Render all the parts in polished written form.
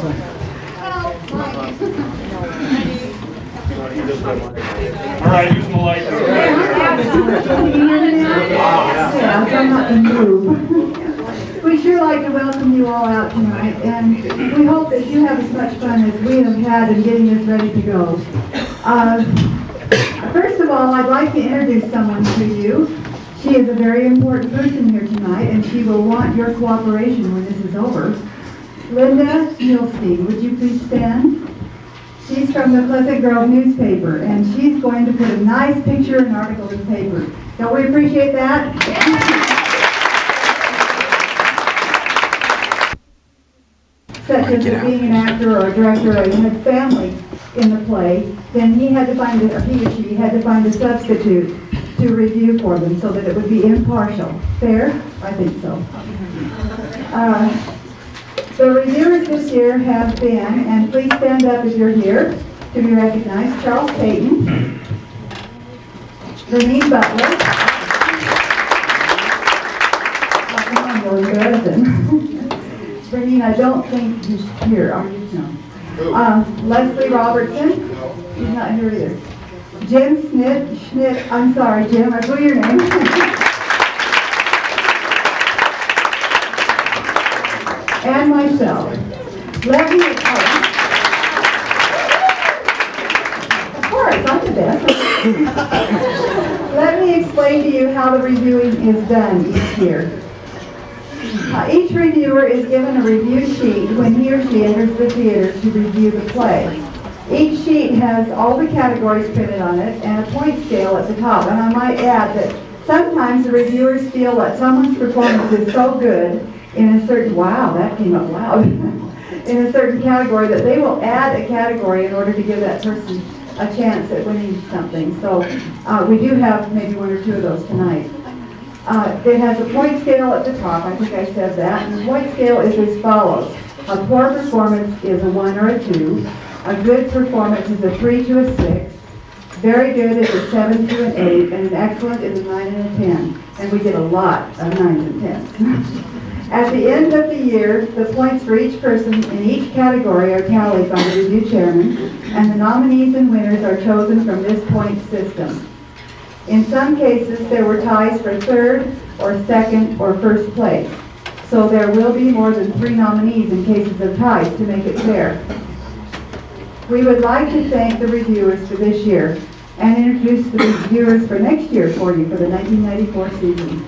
All right, using the light. Yeah, I'm not going to move. We'd sure like to welcome you all out tonight, and we hope that you have as much fun as we have had in getting this ready to go. First of all, I'd like to introduce someone to you. She is a very important person here tonight, and she will want your cooperation when this is over. Linda Nielstein, would you please stand? She's from the Pleasant Grove newspaper, and she's going to put a nice picture and article in the paper. Don't we appreciate that? Such as being an actor or a director or had family in the play, then he had to find he or she had to find a substitute to review for them so that it would be impartial. Fair? I think so. The reviewers this year have been, and please stand up if you're here to be recognized, Charles Payton, Renee Butler, Renee, I don't think he's here, are you? No. Leslie Robertson, he's not here either. Jim Schnitt, I'm sorry Jim, I blew your name. And myself. Let me, of course, I'm the best. Let me explain to you how the reviewing is done each year. Each reviewer is given a review sheet when he or she enters the theater to review the play. Each sheet has all the categories printed on it and a point scale at the top. And I might add that sometimes the reviewers feel that someone's performance is so good in a certain, wow, that came up loud, in a certain category that they will add a category in order to give that person a chance at winning something. So we do have maybe one or two of those tonight. It has a point scale at the top, I think I said that, and the point scale is as follows. A poor performance is a 1 or a 2, a good performance is a 3 to a 6, very good is a 7 to an 8, and an excellent is a 9 and a 10. And we get a lot of 9s and 10s. At the end of the year, the points for each person in each category are tallied by the review chairman, and the nominees and winners are chosen from this point system. In some cases, there were ties for third or second or first place. So there will be more than 3 nominees in cases of ties to make it fair. We would like to thank the reviewers for this year and introduce the reviewers for next year for you for the 1994 season.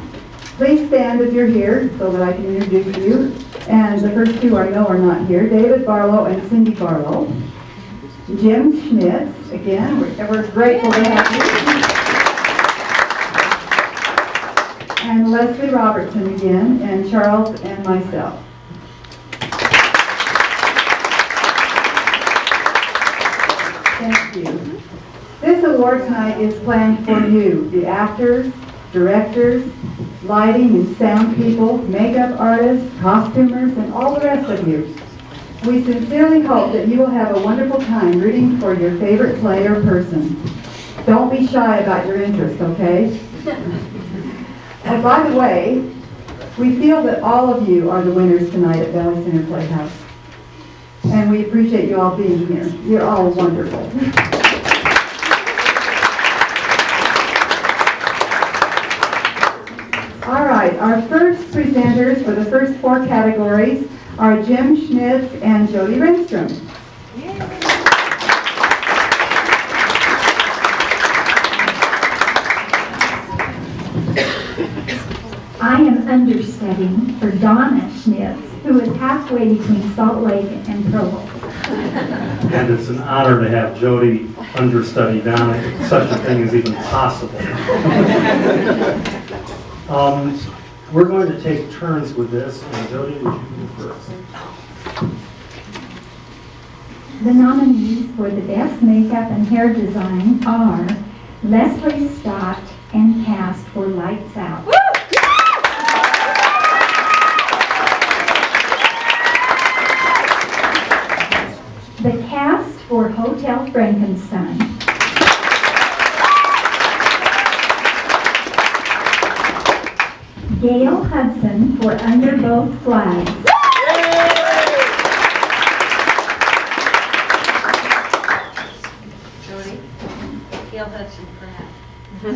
Please stand if you're here so that I can introduce you. And the first 2 I know are not here, David Barlow and Cindy Barlow. Jim Schmidt, again, we're grateful to have you. And Leslie Robertson again, and Charles and myself. Thank you. This award tonight is planned for you, the actors, directors, lighting and sound people, makeup artists, costumers, and all the rest of you. We sincerely hope that you will have a wonderful time rooting for your favorite play or person. Don't be shy about your interest, okay? And by the way, we feel that all of you are the winners tonight at Valley Center Playhouse. And we appreciate you all being here. You're all wonderful. All right, our first presenters for the first 4 categories are Jim Schmitz and Jody Renstrom. I am understudying for Donna Schmitz, who is halfway between Salt Lake and Provo. And it's an honor to have Jody understudy Donna, if such a thing is even possible. We're going to take turns with this, and Jody, would you go first? The nominees for the Best Makeup and Hair Design are Leslie Stott and cast for Lights Out. The cast for Hotel Frankenstein. Gail Hudson for Under Both Flags. We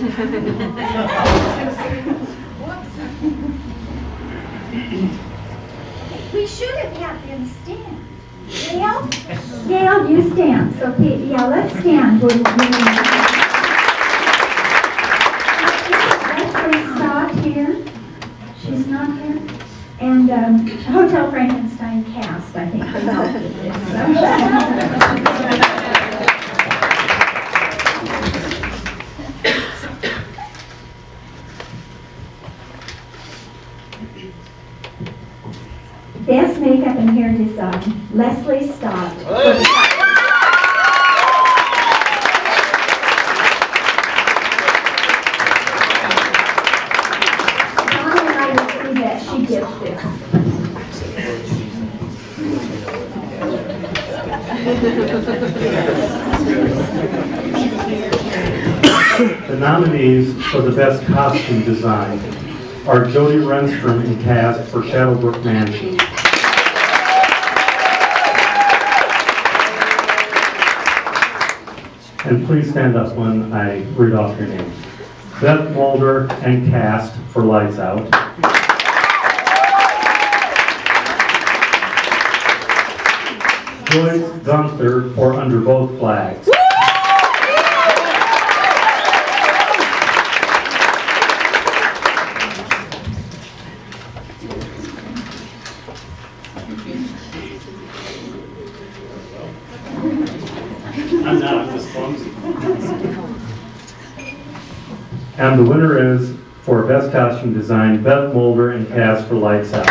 should have had them stand. Gail? Gail, you stand. Sophia, yeah, let's stand. Leslie Stott here. She's not here. And Hotel Frankenstein cast, I think they helped with this. Best makeup and hair design, Leslie Stott. Donna and I will see that she gets this. The nominees for the best costume design are Jody Renstrom in cast for Shadowbrook Mansion. And please stand up when I read off your name. Beth Mulder and cast for Lights Out. Joyce Gunther for Under Both Flags. I'm not, I'm just clumsy. And the winner is, for Best Costume Design, Beth Mulder and cast for Lights Out.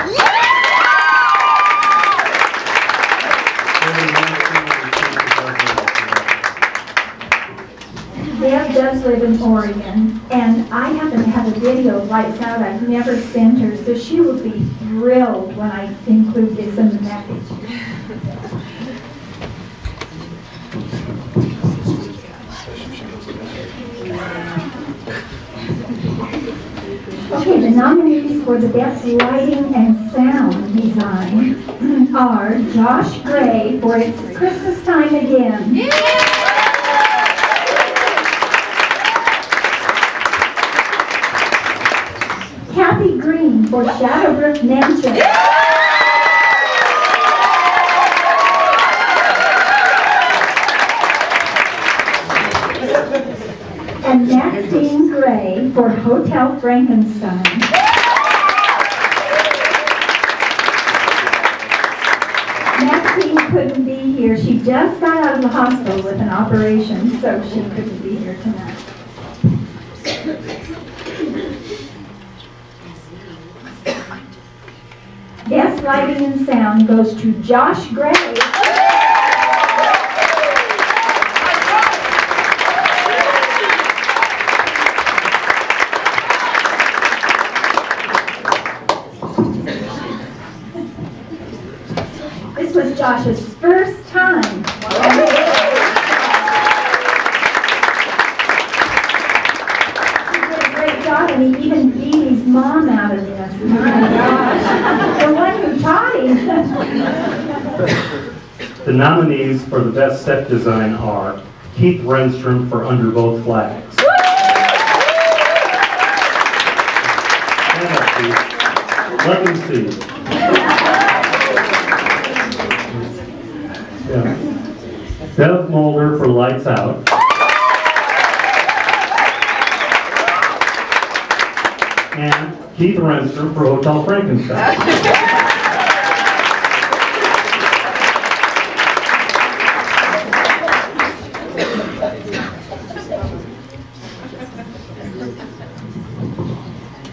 Deb does live in Oregon, and I happen to have a video of Lights Out I've never sent her, so she will be thrilled when I include this in the package. Okay, the nominees for the best lighting and sound design are Josh Gray for It's Christmas Time Again. Kathy Green for Shadowbrook Mansion. And Maxine Gray for Hotel Frankenstein. Maxine couldn't be here. She just got out of the hospital with an operation, so she couldn't be here tonight. Best lighting and sound goes to Josh Gray. This was Josh's first time. He did a great job, and he even beat his mom out of this. My gosh. The one who taught him. The nominees for the best set design are Keith Renstrom for Under Both Flags. Stand up, Keith. Let them see. Yeah. Beth Mulder for Lights Out. And Keith Renstrom for Hotel Frankenstein.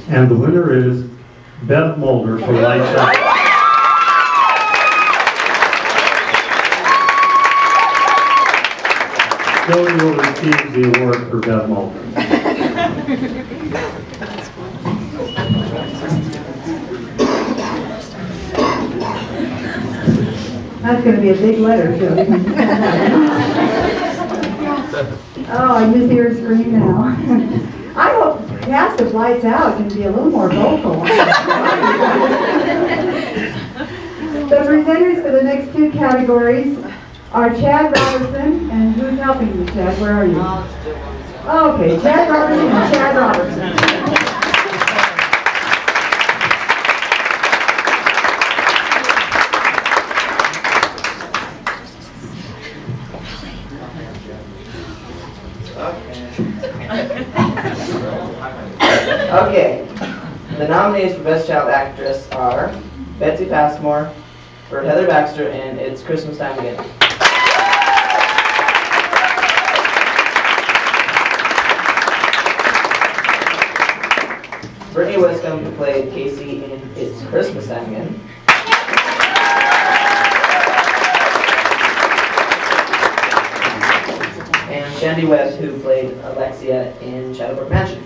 And the winner is Beth Mulder for Lights Out. Jody will receive the award for Beth Mulder. That's going to be a big letter, Jody. Oh, I just hear her scream now. I hope cast of Lights Out can be a little more vocal. The presenters for the next two categories are Chad Robertson, and who's helping you, Chad? Where are you? Okay, Chad Robertson and Chad Robertson. Okay, the nominees for Best Child Actress are Betsy Passmore for Heather Baxter in It's Christmas Time Again. Brittany Westcomb, who played Casey in It's Christmas Time Again. And Shandy Webb, who played Alexia in Shadowbrook Mansion.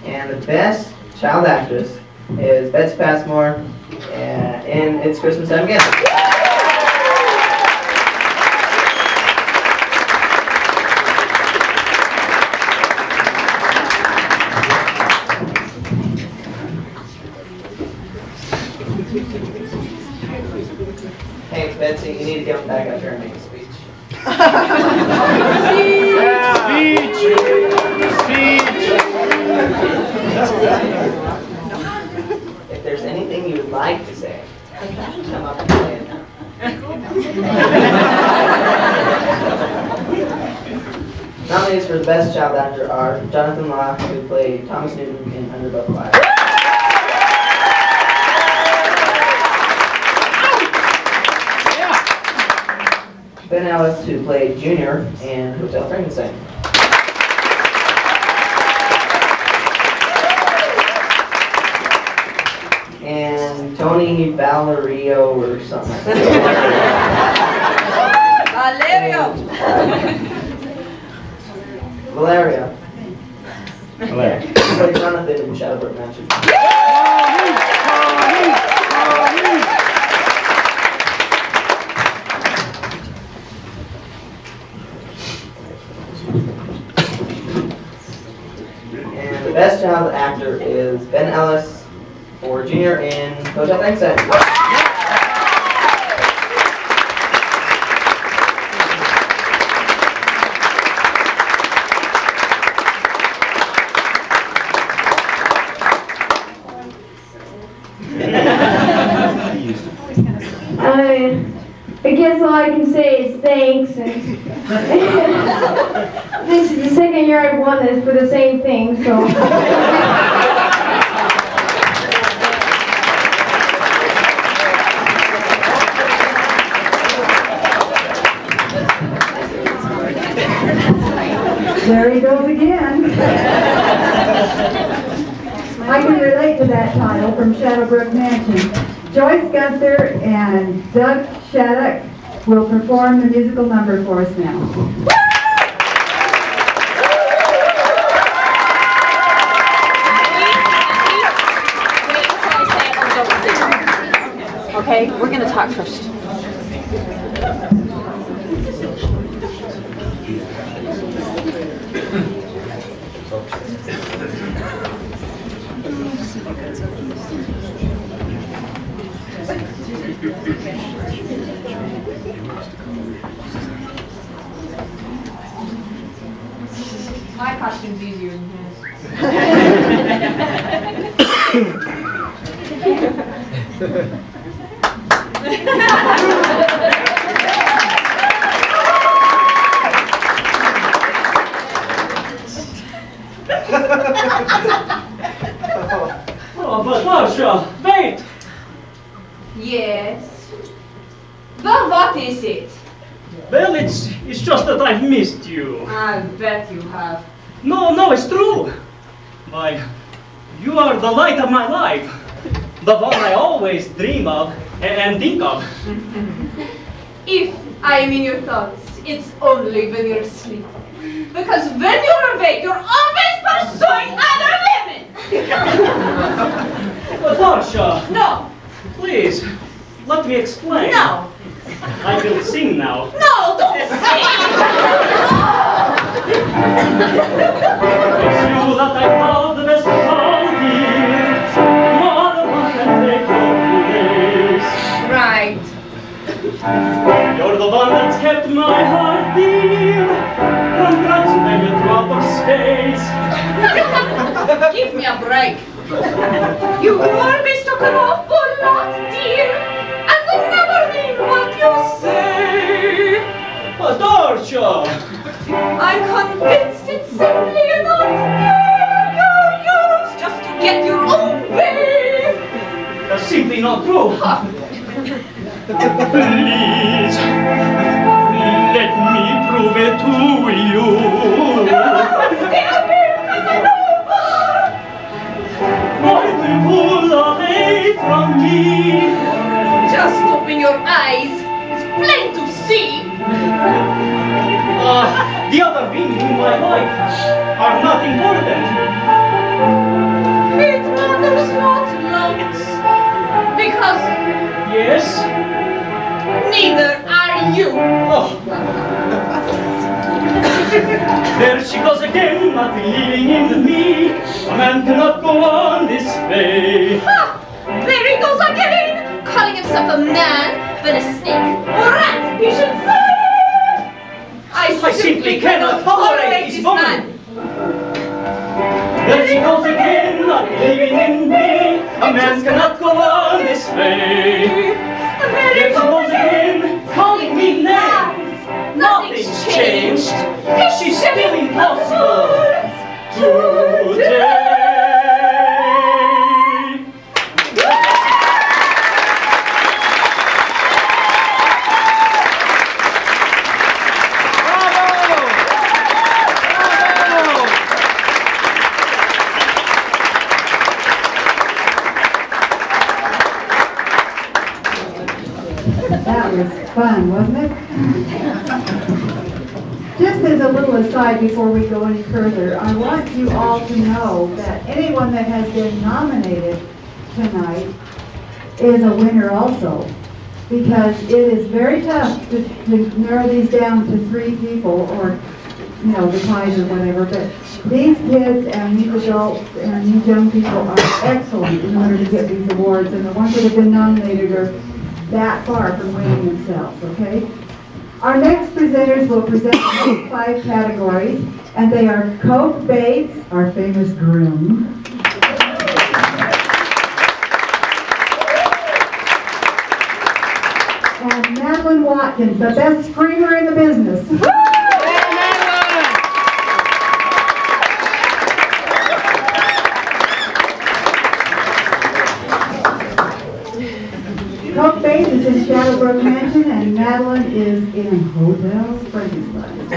And the Best Child Actress is Betsy Passmore in It's Christmas Time Again. Hey, Betsy, you need to get back up here and make a speech. If there's anything you would like to say, come up and say it now. Nominees for the Best Child Actor are Jonathan Law, who played Thomas Newton in Under the Fire. Ben Ellis, who played Junior in Hotel Frankenstein. And Tony Valerio or something like that. Valeria. Valeria. Played Jonathan in Shadowbrook Mansion. And the Best Child Actor is Ben Ellis for Junior in Hotel Frankenstein. I guess all I can say is thanks. And this is the second year I've won this for the same thing, so. There he goes again. I can relate to that title from Shadowbrook Mansion. Joyce Gunther and Doug Shattuck will perform the musical number for us now. Okay, we're going to talk first. My costume's easier than his. Oh, but Marsha, wait! Yes. Well, what is it? Well, it's just that I've missed you. I bet you have. No, it's true. Why, you are the light of my life. The one I always dream of and think of. If I am in your thoughts, it's only when you're asleep. Because when you're awake, you're always pursuing other women! But Marsha, No, please, let me explain. no, I will sing now. no, don't sing! It's you that I call the best of all dear. More than one can take your place. Right. You're the one that's kept my heart dear. Congratulations throughout our space. Give me a break. You always talk an awful lot, dear, and I never mean what you say. Adorcio! I'm convinced it's simply an art you're used just to get your own way. That's simply not true. Please, let me prove it to you. Still being Casanova. Why do you pull away from me? Just open your eyes. It's plain to see. The other women in my life are not important. It matters not lots, because Yes? neither are you. Oh. There she goes again, not believing in me. A man cannot go on this way. Ha! There he goes again, calling himself a man, but a snake, or rat, he should say. I simply cannot tolerate this woman. There she goes again, not believing in me. A man cannot go on this way. There she goes again, calling me names. Nothing's changed. She's still impossible today. That was fun, wasn't it? Just as a little aside before we go any further, I want you all to know that anyone that has been nominated tonight is a winner also. Because it is very tough to narrow these down to 3 people or, you know, the ties or whatever. But these kids and these adults and these young people are excellent in order to get these awards. And the ones that have been nominated are that far from winning themselves, okay? Our next presenters will present the next 5 categories, and they are Coke Bates, our famous groom, and Madeline Watkins, the best screamer in the business. Coke Bates is in Shadowbrook Mansion, and Madeline is in Hotel Frankenstein.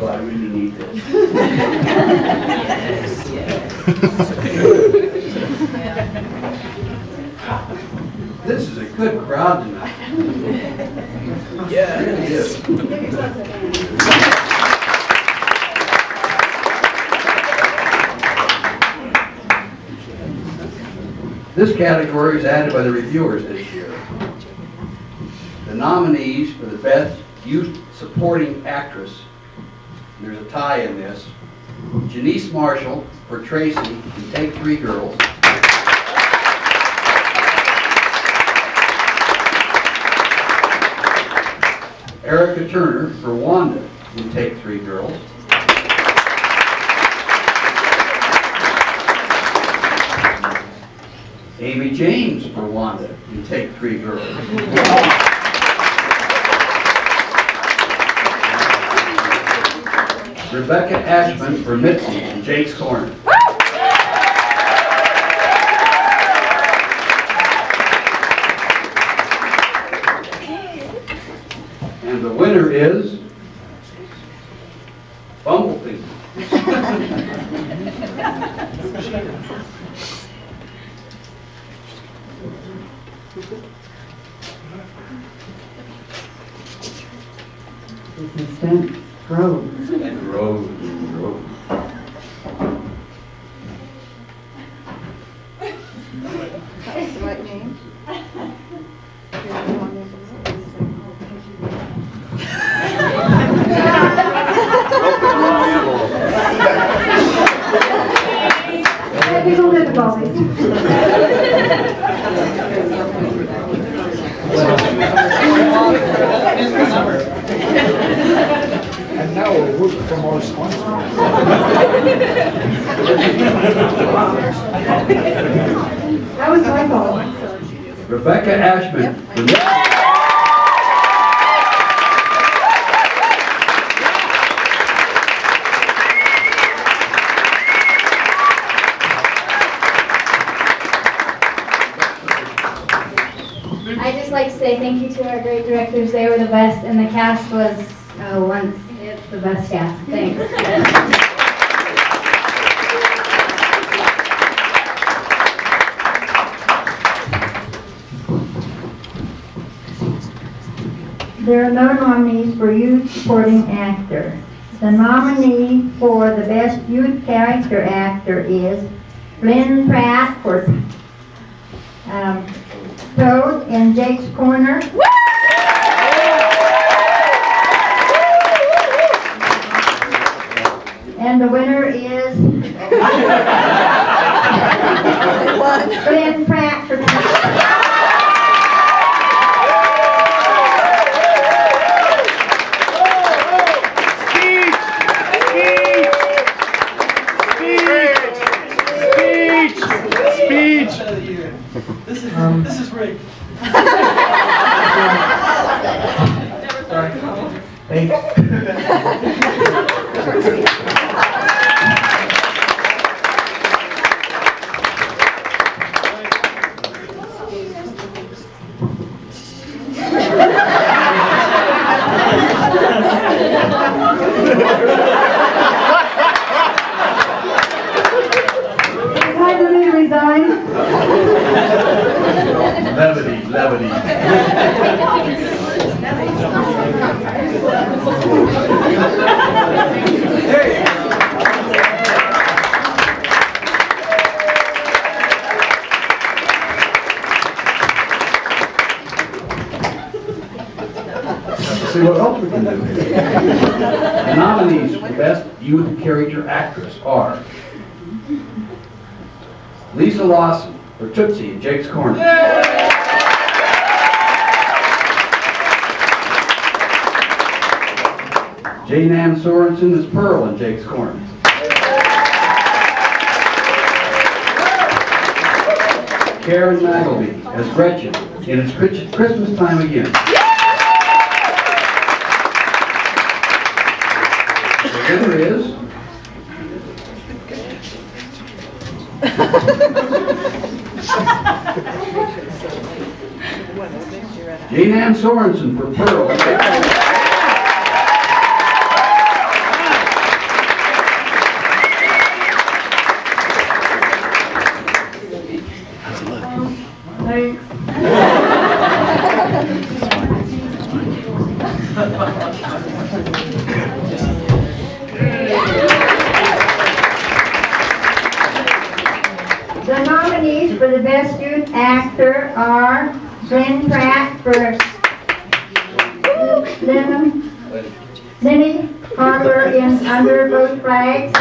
Well, I really need this. This is a good crowd tonight. Yeah, it is. This category is added by the reviewers this year. The nominees for the Best Youth Supporting Actress, there's a tie in this, Janice Marshall for Tracy in Take 3 Girls, Erica Turner for Wanda in Take 3 Girls, Amy James for Wanda in Take 3 Girls, Rebecca Ashman for Mitzi in Jake's Corner. And the winner is Bumblebee. The suspense grows. And Rose. Technical difficulties. And now we'll look for more sponsors. That was my fault. Rebecca Ashman. I'd just like to say thank you to our great directors. They were the best, and the cast was, it's the best cast. Thanks. There are no nominees for Youth Supporting Actor. The nominee for the Best Youth Character Actor is Lynn Pratt for Toad in Jake's Corner. And the winner is Lynn Pratt for This is rigged. Time for me to resign. Levity. See what else we can do here. The nominees for Best Youth Character Actress are Lisa Lawson for Tootsie in Jake's Corner. Jane Ann Sorensen as Pearl in Jake's Corner. Karen Magleby as Gretchen in It's Christmas Time Again. The winner is Jane Ann Sorensen for Pearl. The nominees for the Best Youth Actor are Glenn Pratt for Lenny Harper in Under Both Flags,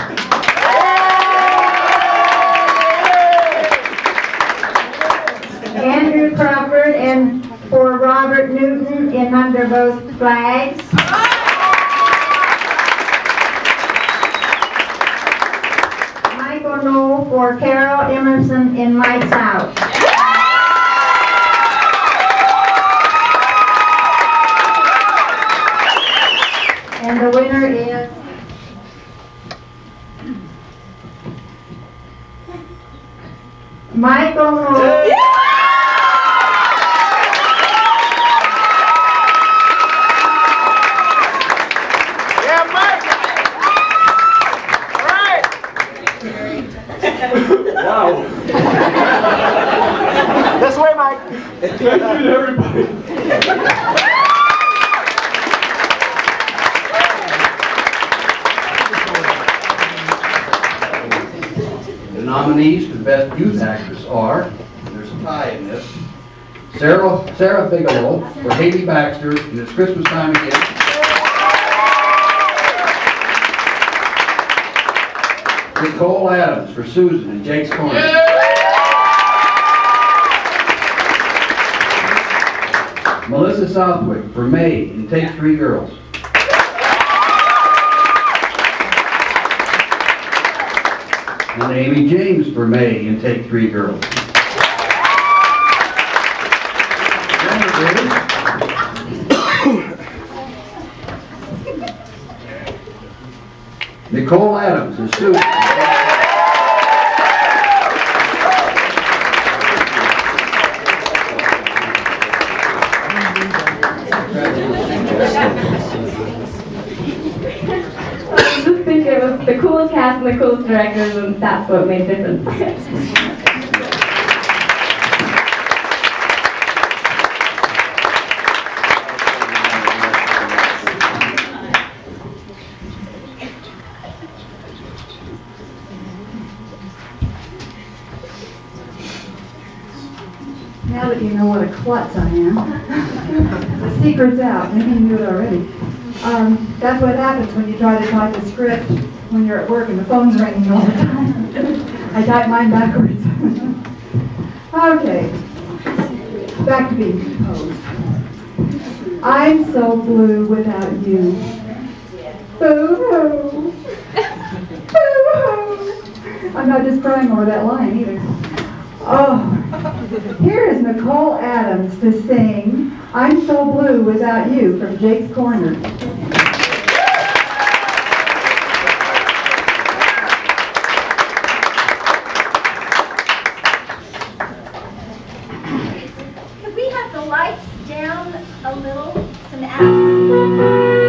Andrew Crawford and for Robert Newton in Under Both Flags, Michael Knoll for Carol Emerson in Lights Out. And the winner is Michael Knoll. Wow. This way, Mike. Thank you to everybody. The nominees for the Best Youth Actress are, there's a tie in this, Sarah Bigelow for Haley Baxter, and it's Christmas time again. Nicole Adams for Susan and Jake's Corner. Melissa Southwick for May and Take 3 Girls. And Amy James for May and Take 3 Girls. Nicole Adams and Susan. I just think it was the coolest cast and the coolest directors, and that's what made the difference. Now that you know what a klutz I am, the secret's out. Maybe you knew it already. That's what happens when you try to type a script when you're at work and the phone's ringing all the time. I type mine backwards. Okay, back to being composed. I'm so blue without you. Boo-hoo. Boo-hoo. I'm not just crying over that line either. Oh, here is Nicole Adams to sing I'm So Blue Without You from Jake's Corner. Could we have the lights down a little? Some atmosphere.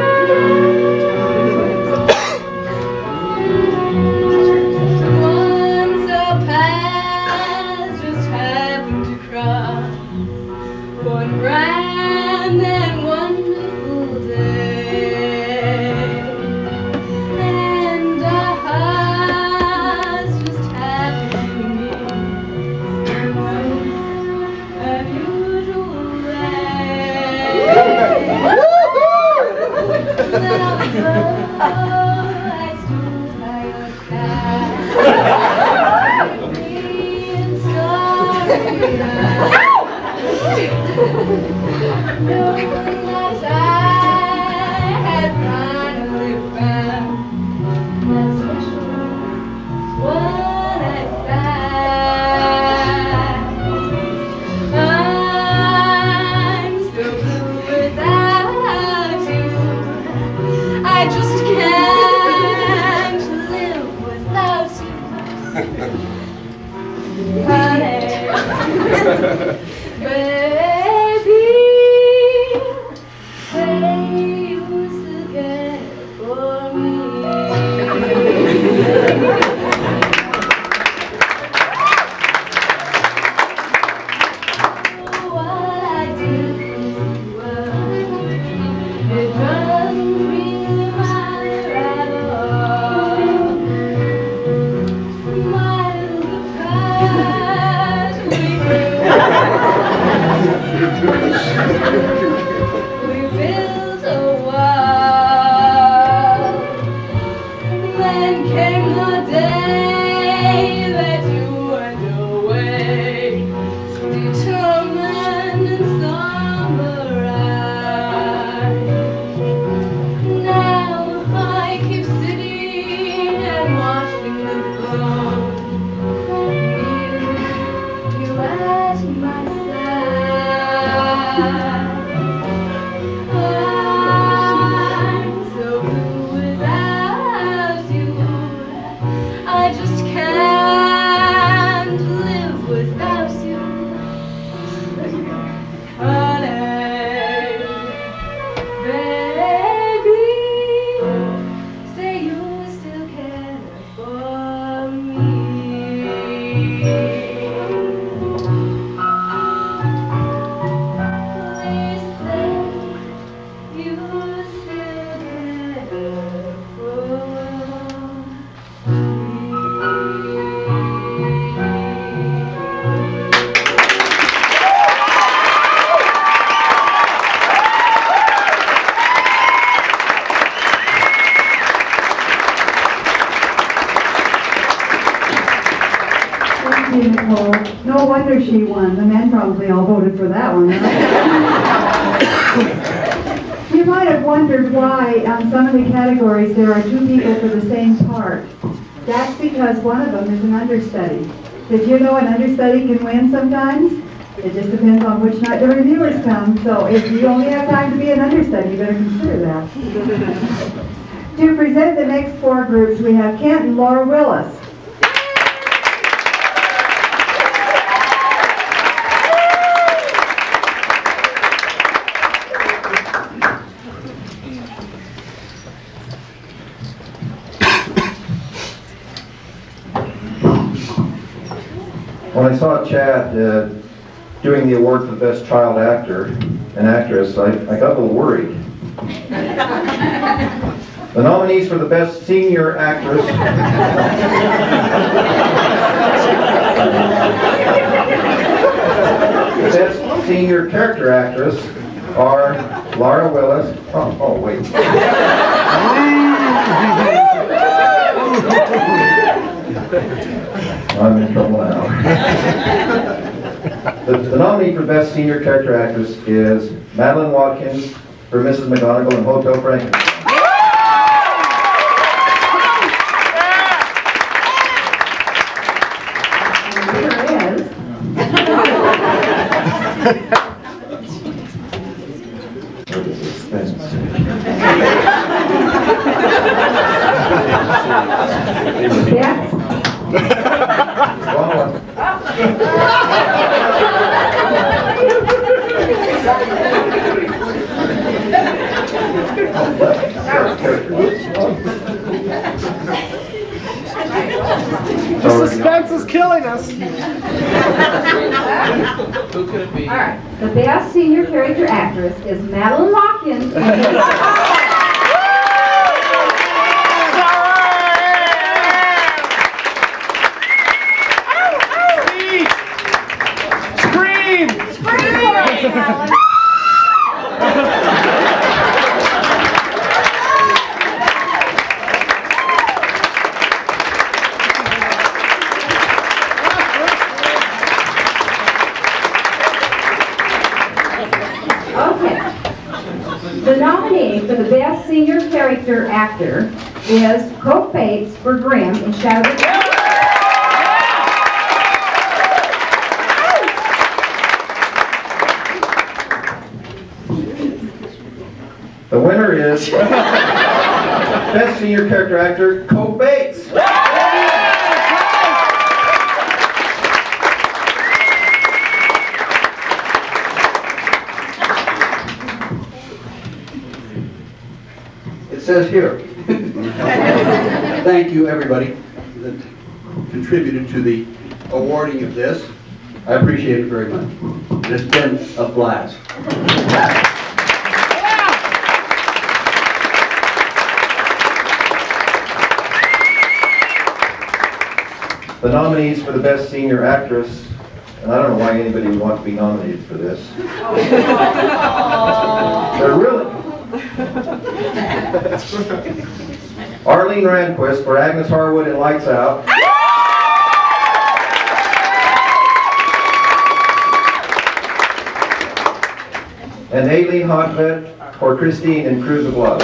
No wonder she won. The men probably all voted for that one. You might have wondered why on some of the categories there are 2 people for the same part. That's because one of them is an understudy. Did you know an understudy can win sometimes? It just depends on which night the reviewers come. So if you only have time to be an understudy, you better consider that. To present the next 4 groups, we have Kent and Laura Willis. When I saw Chad doing the award for the best child actor and actress, I got a little worried. The nominees for the best senior actress the best senior character actress are Laura Willis. Oh wait. I'm in trouble now. The nominee for Best Senior Character Actress is Madeline Watkins for Mrs. McGonagall in Hotel Frankenstein. The suspense is killing us. Who could it be? All right. The best senior character actress is Madeline Watkins. Scream! Scream for it, Alan. The nominee for the Best Senior Character Actor is Coke Bates for Grimm in Shadow of the The winner is Best Senior Character Actor, Coke Bates. It says here, thank you everybody that contributed to the awarding of this. I appreciate it very much. It's been a blast. The nominees for the Best Senior Actress, and I don't know why anybody would want to be nominated for this. They're really... Arlene Randquist for Agnes Harwood in Lights Out. And Aileen Hockvet for Christine in Cruise of Love.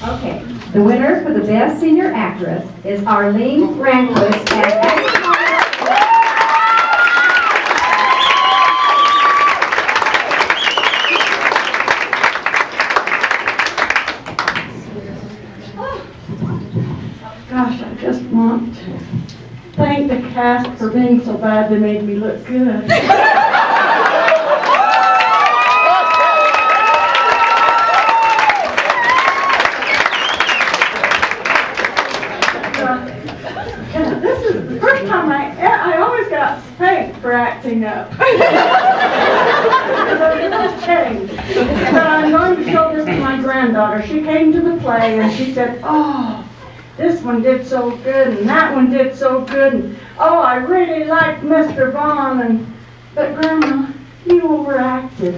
Okay. The winner for the Best Senior Actress is Arlene Randquist as Agnes Gosh, I just want to thank the cast for being so bad they made me look good. This is the first time I always got spanked for acting up. It's changed. But I'm going to show this to my granddaughter. She came to the play and she said, "Oh, this one did so good, and that one did so good, and oh, I really liked Mr. Vaughn, but Grandma, you overacted."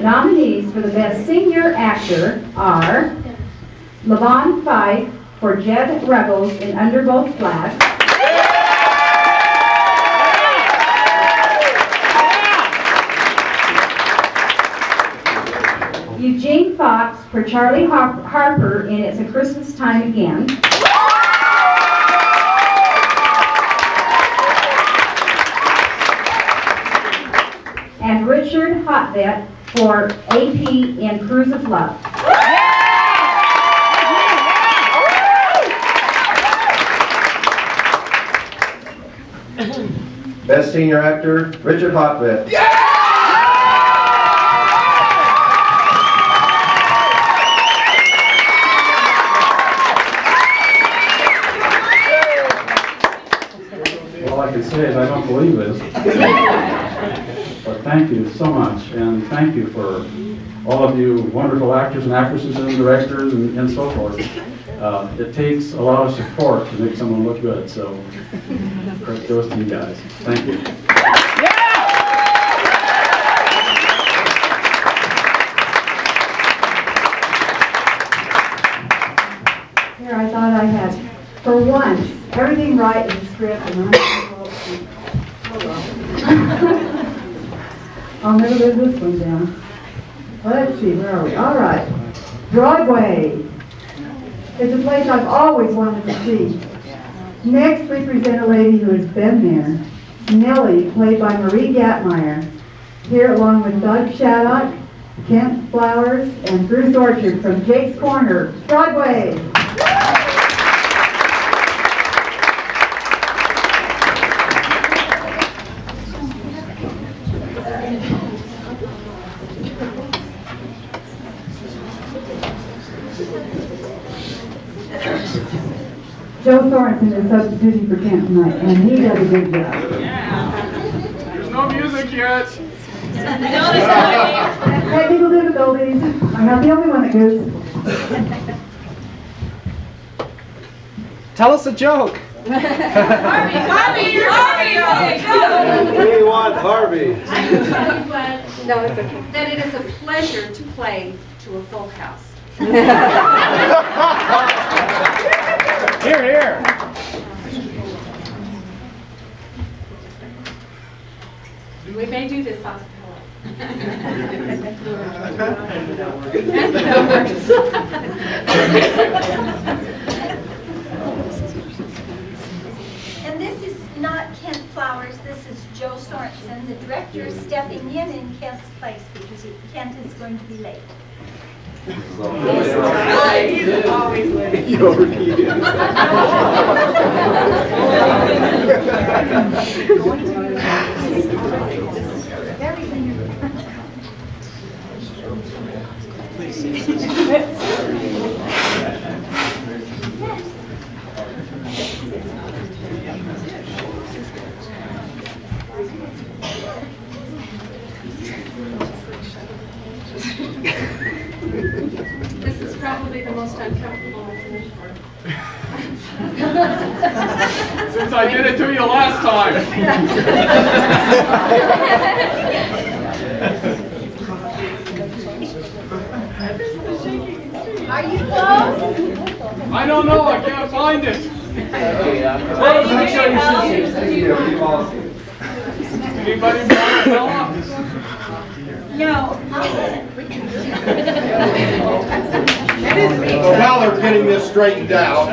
The nominees for the Best Senior Actor are Levon Fife for Jed Ruggles in Under Both Flags, Eugene Fox for Charlie Harper in It's a Christmas Time Again, and Richard Hotvet for AP in Cruise of Love. Best Senior Actor, Richard Hotvet. All I can say is I don't believe this. But thank you so much, and thank you for all of you wonderful actors and actresses and directors and so forth. It takes a lot of support to make someone look good, so credit goes to you guys. Thank you. Here, I thought I had, for once, everything right in the script, and hold on. I'll never live this one down. Let's see, where are we? All right. Broadway. It's a place I've always wanted to see. Next, we present a lady who has been there. Nellie, played by Marie Gatmeyer. Here, along with Doug Shattuck, Kent Flowers, and Bruce Orchard from Jake's Corner. Broadway. Joe Sorensen is substituting for Kent tonight, and he does a good job. There's no music yet. Technical difficulties. I'm not the only one that goes. Tell us a joke. Harvey, We want Harvey. No, it's okay. That it is a pleasure to play to a full house. Here, here. We may do this off And this is not Kent Flowers, this is Joe Sorensen. The director is stepping in Kent's place because Kent is going to be late. He's always late. You overheated. This is probably the most uncomfortable finish for. Since I did it to you last time. Are you close? I don't know, I can't find it. Anybody want to tell us? No. Well, while they're getting this straightened out,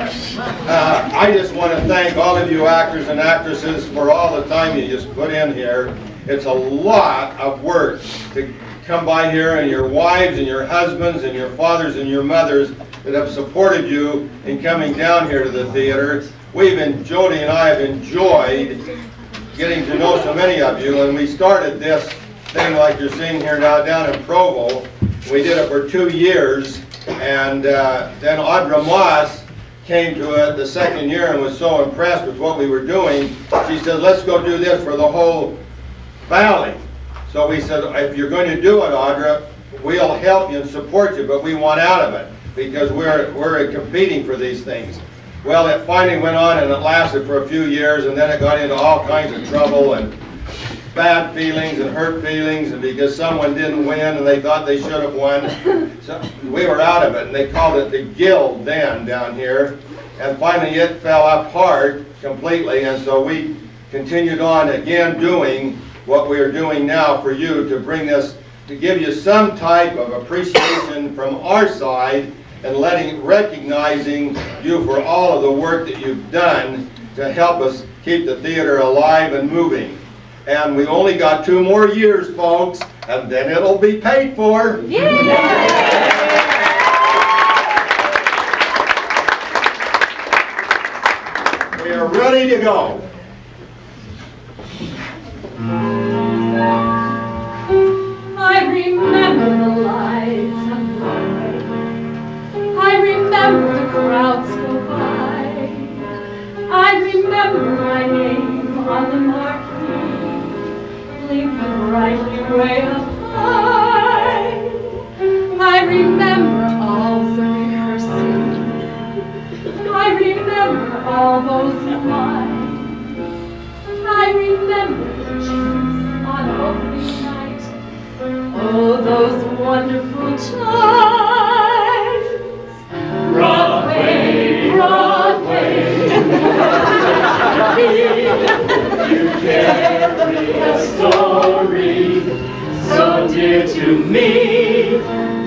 I just want to thank all of you actors and actresses for all the time you just put in here. It's a lot of work to come by here, and your wives and your husbands and your fathers and your mothers that have supported you in coming down here to the theater. Jody and I have enjoyed getting to know so many of you, and we started this thing like you're seeing here now down in Provo. We did it for 2 years, and then Audra Moss came to it the second year and was so impressed with what we were doing. She said, let's go do this for the whole valley. So we said, if you're going to do it, Audra, we'll help you and support you, but we want out of it because we're competing for these things. Well, it finally went on and it lasted for a few years, and then it got into all kinds of trouble, and bad feelings and hurt feelings, and because someone didn't win and they thought they should have won. So we were out of it, and they called it the Guild then down here. And finally it fell apart completely, and so we continued on again doing what we are doing now for you, to bring this, to give you some type of appreciation from our side, and recognizing you for all of the work that you've done to help us keep the theater alive and moving. And we only got 2 more years, folks, and then it'll be paid for. We are ready to go. I remember the lights of Broadway. I remember the crowds go by. I remember my name on the marquee, blinking brightly way up high. I remember all the rehearsing. I remember all those lines. I remember the cheers on opening night. Oh, those wonderful times. Broadway, Broadway. You carry a story so dear to me,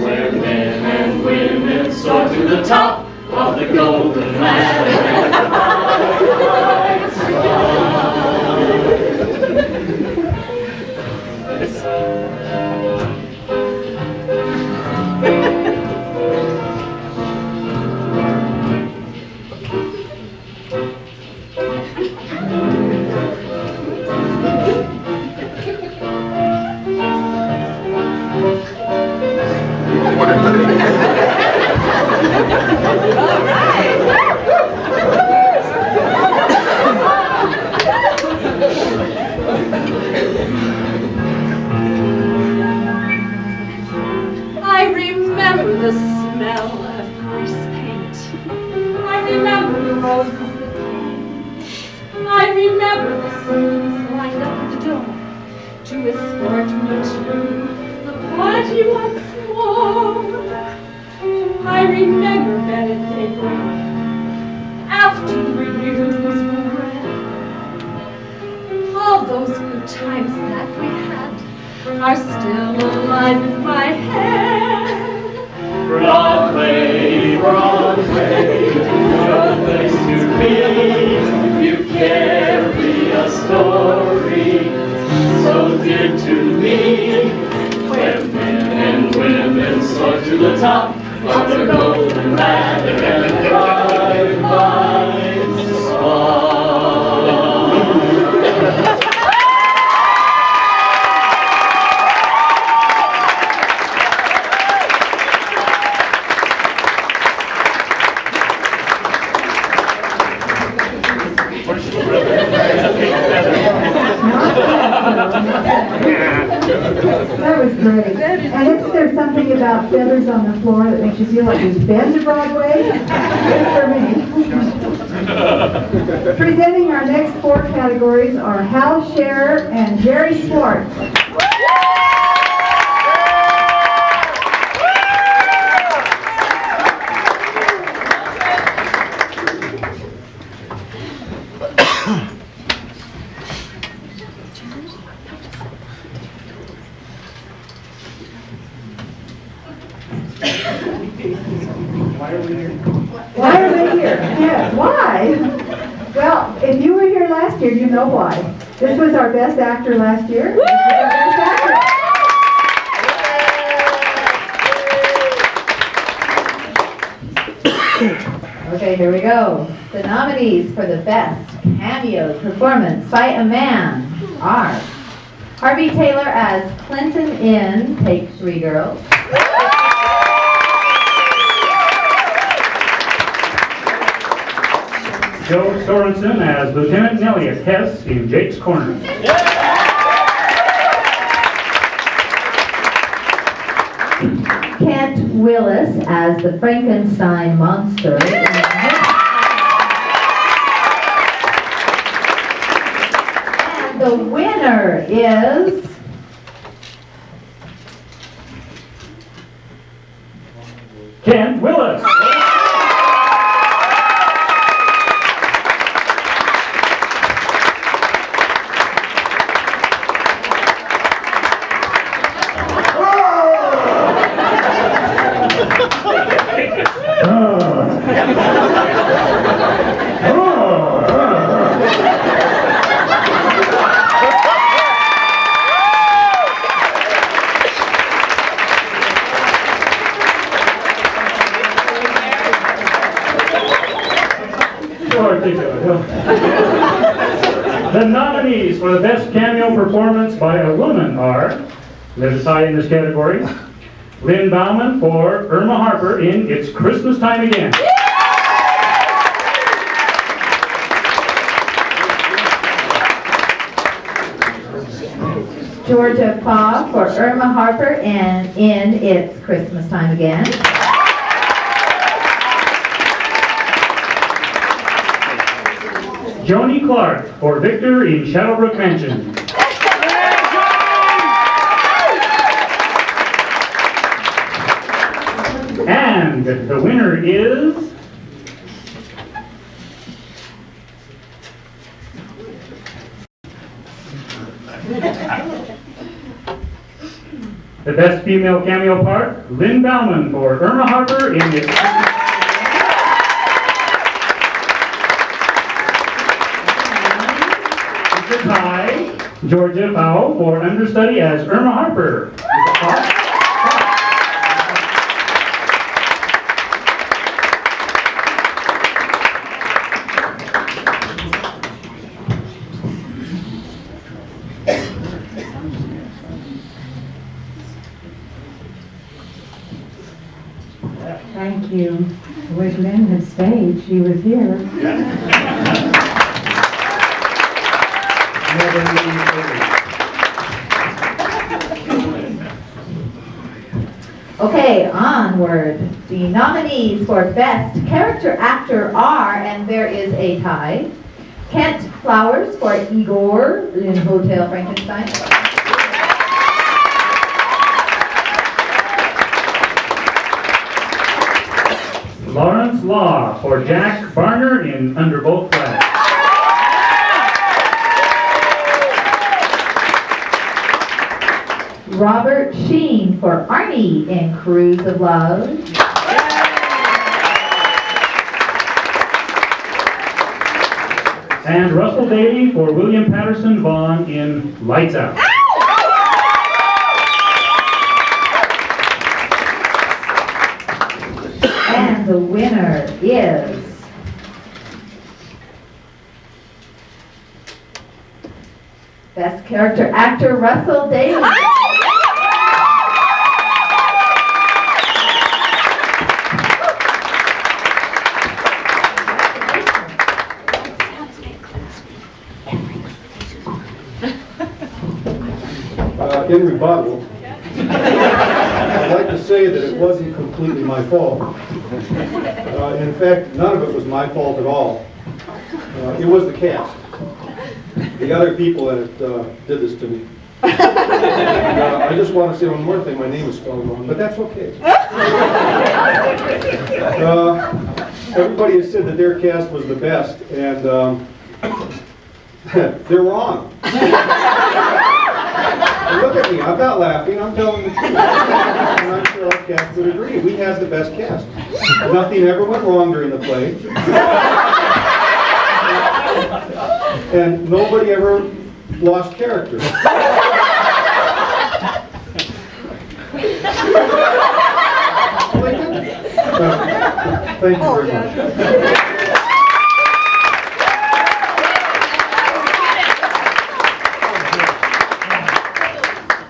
where men and women soar to the top of the golden ladder and the lights I remember the smell of grease paint. I remember the roses that came. I remember the students lined up at the door to escort me to the party once more. I remember bed at daybreak after the reviews were read. All those good times that we had are still alive in my head. Broadway, Broadway, your place to be. You carry a story so dear to me, where men and women soar to the top of the golden ladder and drive by swan. That was great. And isn't there something about feathers on the floor that makes you feel like you've been to Broadway? Good for me. Presenting our next 4 categories are Hal Scherer and Jerry Swartz. Why are they here? Yes, why? Well, if you were here last year, you know why. This was our best actor last year. This was our best actor. Okay, here we go. The nominees for the best cameo performance by a man are Harvey Taylor as Clinton in Take 3 Girls. Joe Sorensen as Lieutenant Nellius Hess in Jake's Corner. Kent Willis as the Frankenstein monster. And And the winner is Kent Willis. The nominees for the best cameo performance by a woman are, there's a tie in this category, Lynn Bauman for Irma Harper in It's Christmas Time Again. Georgia Pah for Irma Harper and in It's Christmas Time Again. Joni Clark for Victor in Shadowbrook Mansion. And the winner is the best female cameo part, Lynn Bauman for Irma Harper in It's tie, Georgia Powell for understudy as Irma Harper. Thank you. I wish Lynn had stayed. She was here. Okay, onward. The nominees for Best Character Actor are, and there is a tie, Kent Flowers for Igor in Hotel Frankenstein. Lawrence Law for Jack Barner in Under Both Flags. Robert Sheen for Arnie in Cruise of Love. And Russell Daly for William Patterson Vaughn in Lights Out. And the winner is Best Character Actor Russell Daly. In rebuttal, I'd like to say that it wasn't completely my fault. In fact, none of it was my fault at all. It was the cast. The other people that did this to me. I just want to say one more thing. My name is spelled wrong, but that's okay. Everybody has said that their cast was the best, and they're wrong. Look at me, I'm not laughing, I'm telling the truth. And I'm sure our cast would agree. We had the best cast. Nothing ever went wrong during the play. And nobody ever lost character. Thank you very much.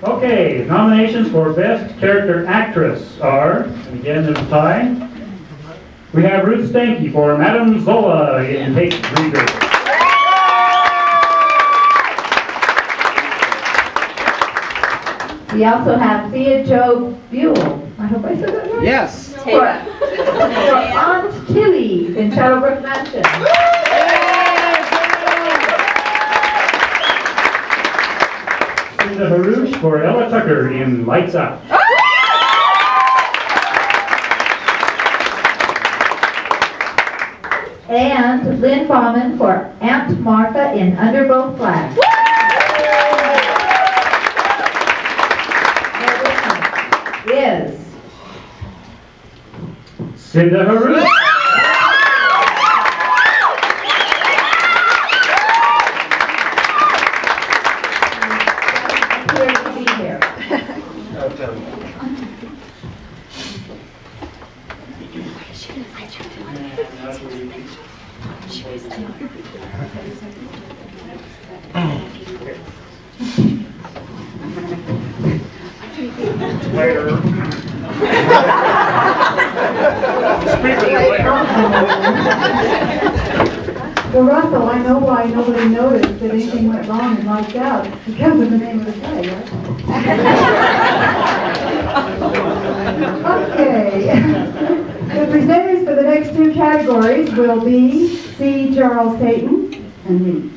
Okay, nominations for Best Character Actress are, and again there's a tie, we have Ruth Stanky for Madame Zola in Take Reader. We also have Thea Jo Buell. I hope I said that right. Yes. For Aunt Tilly in Shadowbrook Mansion. Cinda Harouche for Ella Tucker in Lights Out. And Lynn Bauman for Aunt Martha in Under Both Flags. Is Cinda Harouche. Here to be here. Later. Well, Russell, I know why nobody noticed that anything went wrong in Lights Out, because of the name of the play, right? Okay. The presenters for the next two categories will be C. Charles Payton and me.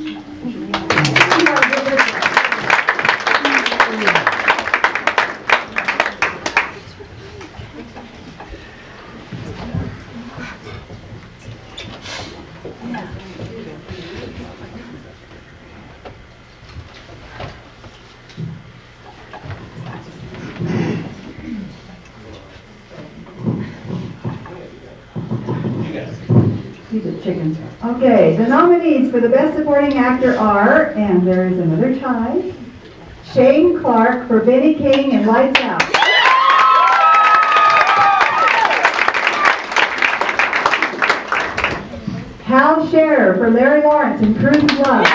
These are chickens. Okay, the nominees for the Best Supporting Actor are, and there is another tie, Shane Clark for Benny King in Lights Out. Hal Scherer for Larry Lawrence in Cruise of Love.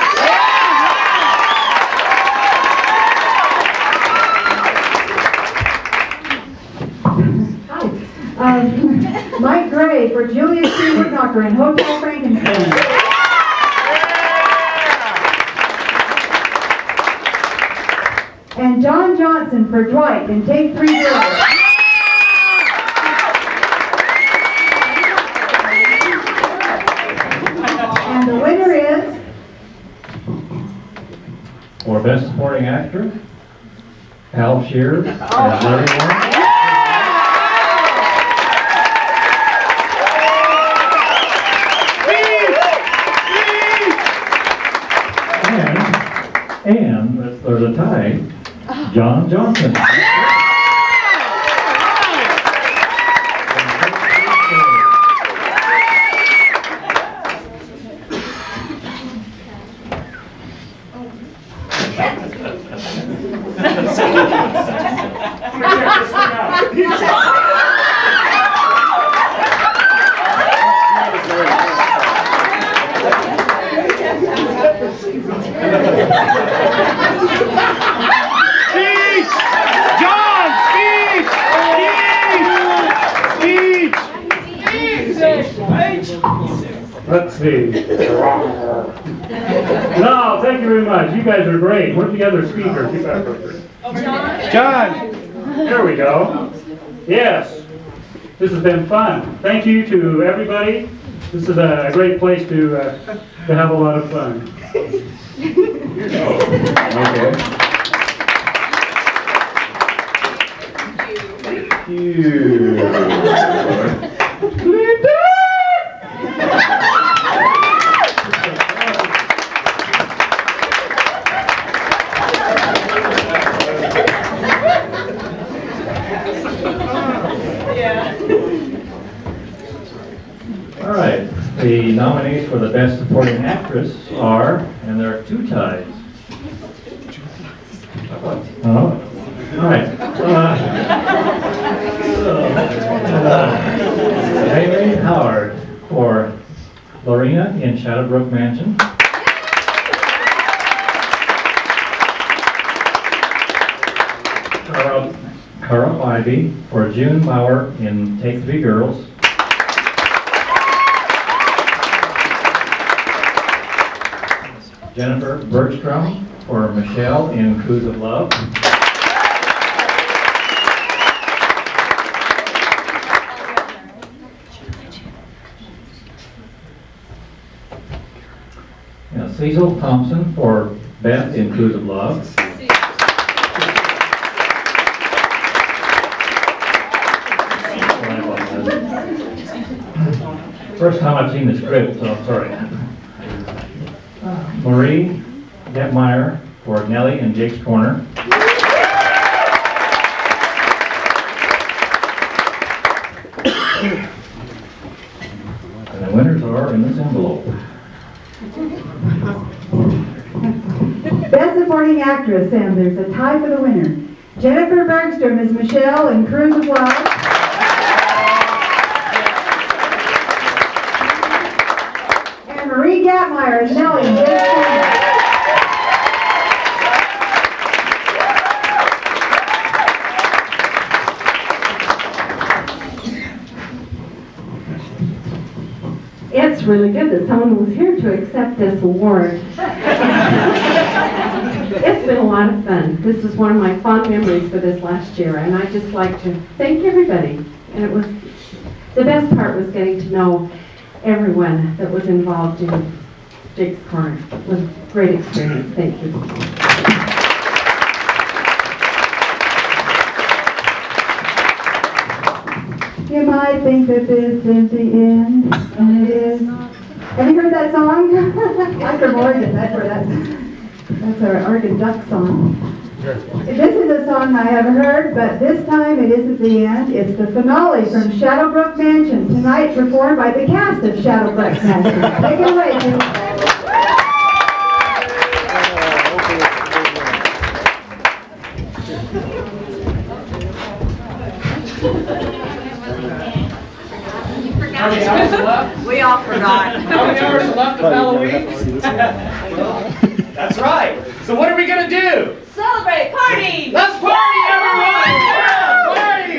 Mike Gray for Julius C. Woodknocker in Hotel Frankenstein. And John Johnson for Dwight in Take 3 Girls. And the winner is... For Best Supporting Actor, Hal Scherer as Larry Lawrence. And there's a tie, John Johnson. Let's see. No, thank you very much. You guys are great. Where's the other speaker? John! There we go. Yes. This has been fun. Thank you to everybody. This is a great place to have a lot of fun. Okay. Thank you. All right, the nominees for the Best Supporting Actress are, and there are two ties. Oh, all right. Haley Howard for Lorena in Shadowbrook Mansion. Carl Ivey for June Bauer in Take 3 Girls. Jennifer Bergstrom for Michelle in Cruise of Love. Cecil Thompson for Beth in Cruise of Love. First time I've seen this script, so I'm sorry. Marie Detmeyer for Nellie and Jake's Corner. And the winners are in this envelope. Best Supporting Actress, and there's a tie for the winner. Jennifer Bergstrom is Michelle in Cruise of Love. And Marie Gatmeyer is Nellie in Jake's Corner. It's really good that someone was here to accept this award. It's been a lot of fun. This is one of my fond memories for this last year, and I just like to thank everybody. And it was, the best part was getting to know everyone that was involved in Jake's Corner. It was a great experience. Thank you. You might think that this is the end, and it is. Have you heard that song? I'm from Oregon, that's our Oregon Duck song. This is a song I have heard, but this time it isn't the end. It's the finale from Shadowbrook Mansion, tonight performed by the cast of Shadowbrook Mansion. Take it away, Jim. How many hours are left? We all forgot. How many hours are left of Halloween? That's right. So what are we gonna do? Celebrate, party! Let's party, everyone! Yeah, party!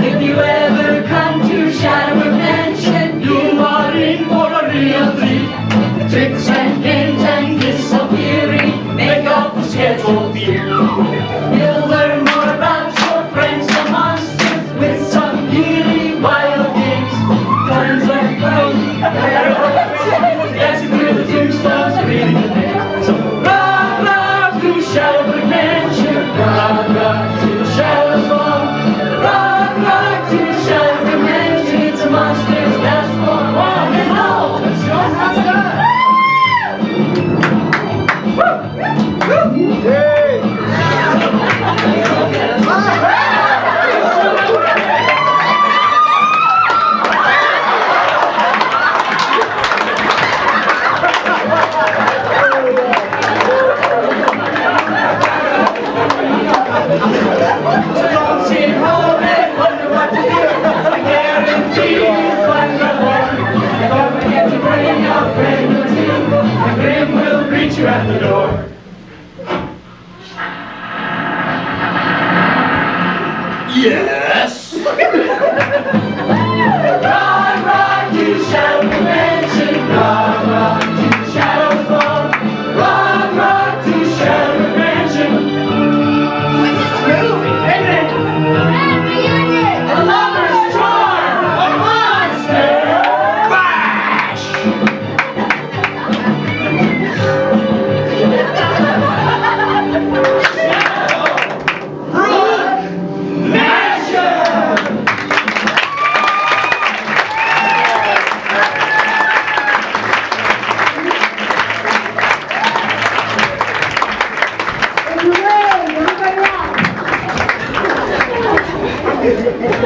If you ever come to Shadowbrook Mansion, you are in for a real treat. Tricks and games and disappearing make up the schedule here. You'll learn more about your friends and monsters with some really wild games. Tons of fun, dancing through the tombstones, reading the names. So rock, rock to Shadowbrook Mansion, rock, rock to Shadow's Farm, rock, rock to Shadowbrook Mansion. It's a monster's best for one and all. Let's go, let's go. Don't sit home and wonder what to do. I guarantee you'll find the one. Don't forget to bring your friend or two. And Grim will greet you at the door. Yes. Rock, rock to Shadowbrook Mansion. Rock, rock to Shadow's Farm. Rock, rock to Shadowbrook Mansion. What's this movie? Grand reunion. A lover's charm. A monster bash.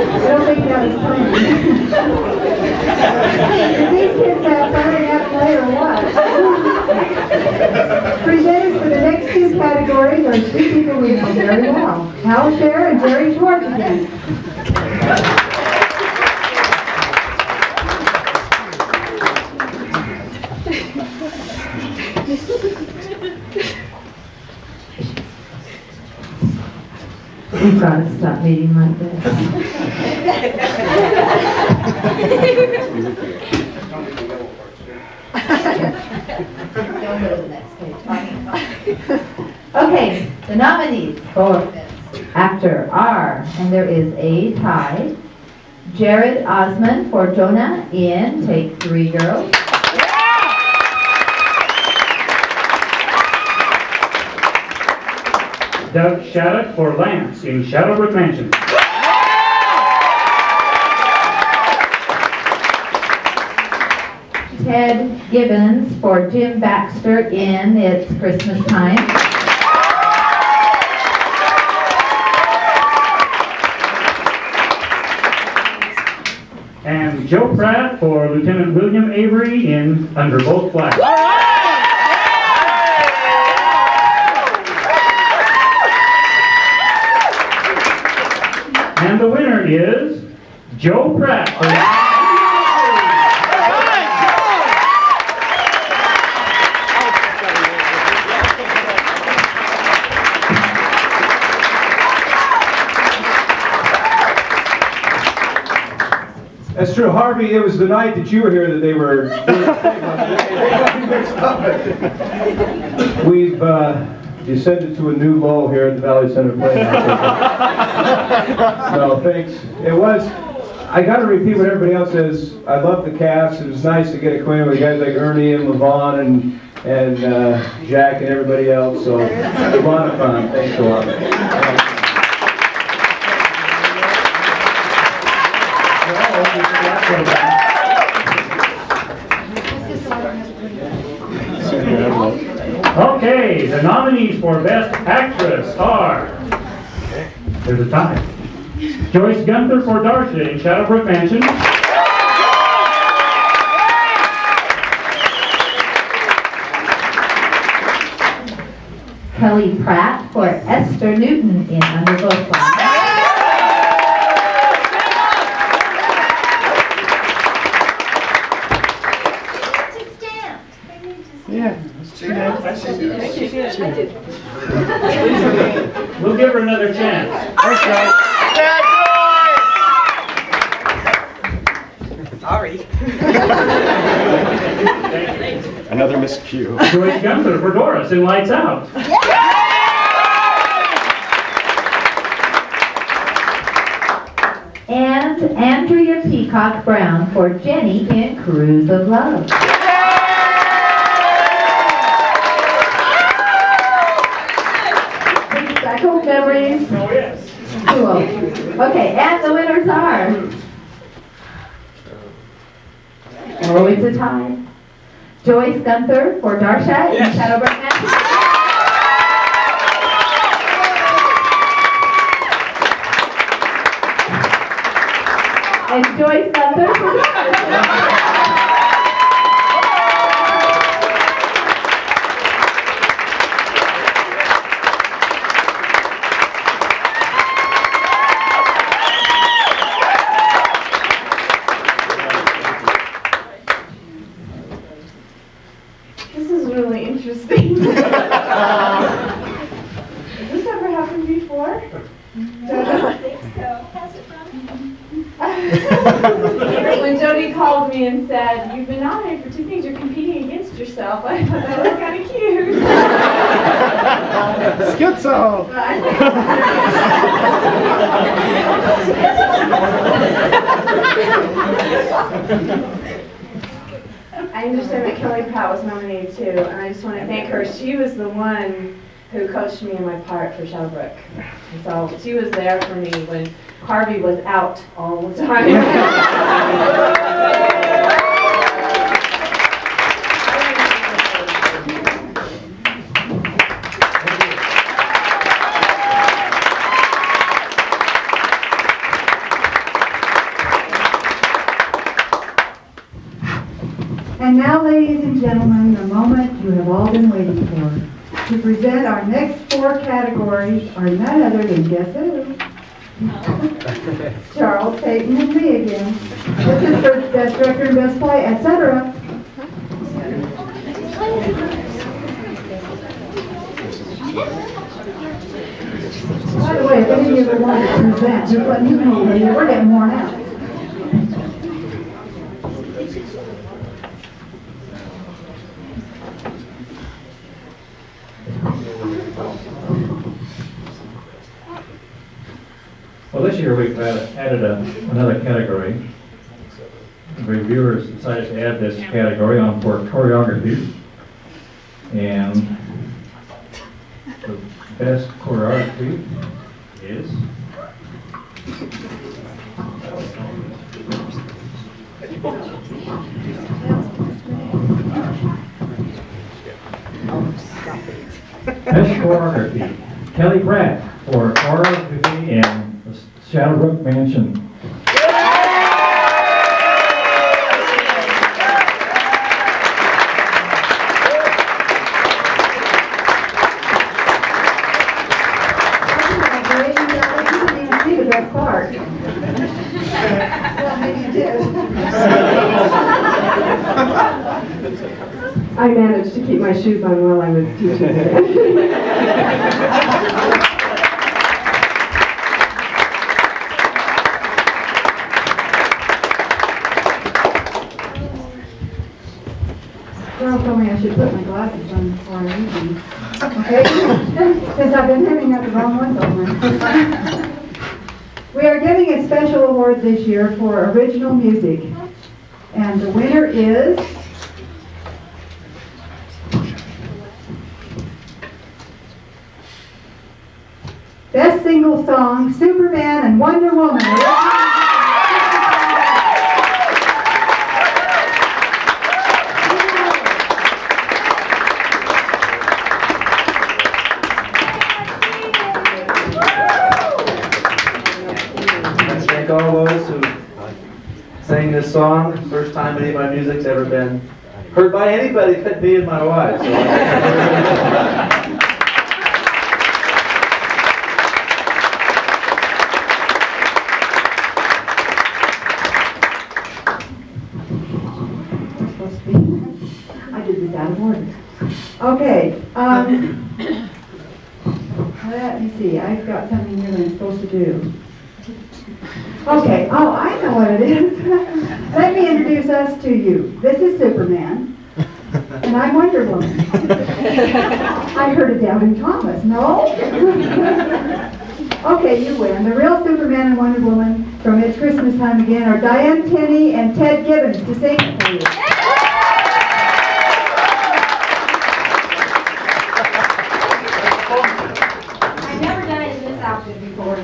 I don't think that was planned. Did these kids have fun in that play or what? Presenters for the next two categories are three people we know very well. Hal Scher and Jerry Schwartz again. We've got to stop meeting like this. Okay, the nominees for Best Actor are, and there is a tie, Jared Osman for Jonah in Take 3 Girls. Doug Shattuck for Lance in Shadowbrook Mansion. Ted Gibbons for Jim Baxter in It's Christmas Time. And Joe Pratt for Lieutenant William Avery in Under Both Flags. And the winner is Joe Pratt. That's true, Harvey, it was the night that you were here that they were We've descended to a new low here at the Valley Center Playhouse. So thanks. It was, I gotta repeat what everybody else says. I love the cast. It was nice to get acquainted with guys like Ernie and Levon and Jack and everybody else. So a lot of fun. Thanks a lot. Okay, the nominees for Best Actress are, there's a tie. Joyce Gunther for Darcia in Shadowbrook Mansion. Kelly Pratt for Esther Newton in Under Both Flags. We'll give her another chance. Sorry. Another miscue. Joyce Gunther for Doris in Lights Out. And Andrea Peacock Brown for Jenny in Cruise of Love. Cool memories. Oh, yes. Cool. Okay, and the winners are. Oh, it's a tie. Joyce Gunther for Darcia in Shadowbrook Mansion. And Joyce Gunther for Darcia. This is really interesting. Has this ever happened before? I don't think so. Has it, When Jody called me and said, "You've been nominated for 2 things, you're competing against yourself," I thought that was kind of cute. Schizo! I understand that Kelly Pratt was nominated too, and I just want to thank her. She was the one who coached me in my part for Shadowbrook. And so she was there for me when Harvey was out all the time. And now, ladies and gentlemen, the moment you have all been waiting for. To present our next 4 categories are none other than guess who? Charles, Peyton, and me again. This is for Best Director and Best Play, etc. By the way, if any of you ever want to present, just let me know, we're getting worn out. Well, this year we've added another category. Reviewers decided to add this category on for choreography. And the best choreography is best choreography, Kelly Pratt for choreography in the Shadowbrook Mansion. Best part. Well, maybe you did. I managed to keep my shoes on while I was teaching today. Girl told me I should put my glasses on before I read them. Okay? Because I've been having out the wrong ones over. We are giving a special award this year for original music. And the winner is Best Single Song, Superman and Wonder Woman. Thank all those who sang this song. First time any of my music's ever been heard by anybody but me and my wife. So I did this out of order. Okay. Let me see. I've got something here that I'm supposed to do. Okay, oh, I know what it is. Let me introduce us to you. This is Superman, and I'm Wonder Woman. I heard it down in Thomas, no? Okay, you win. The real Superman and Wonder Woman from It's Christmas Time Again are Diane Tenney and Ted Gibbons to sing it for you. I've never done it in this outfit before.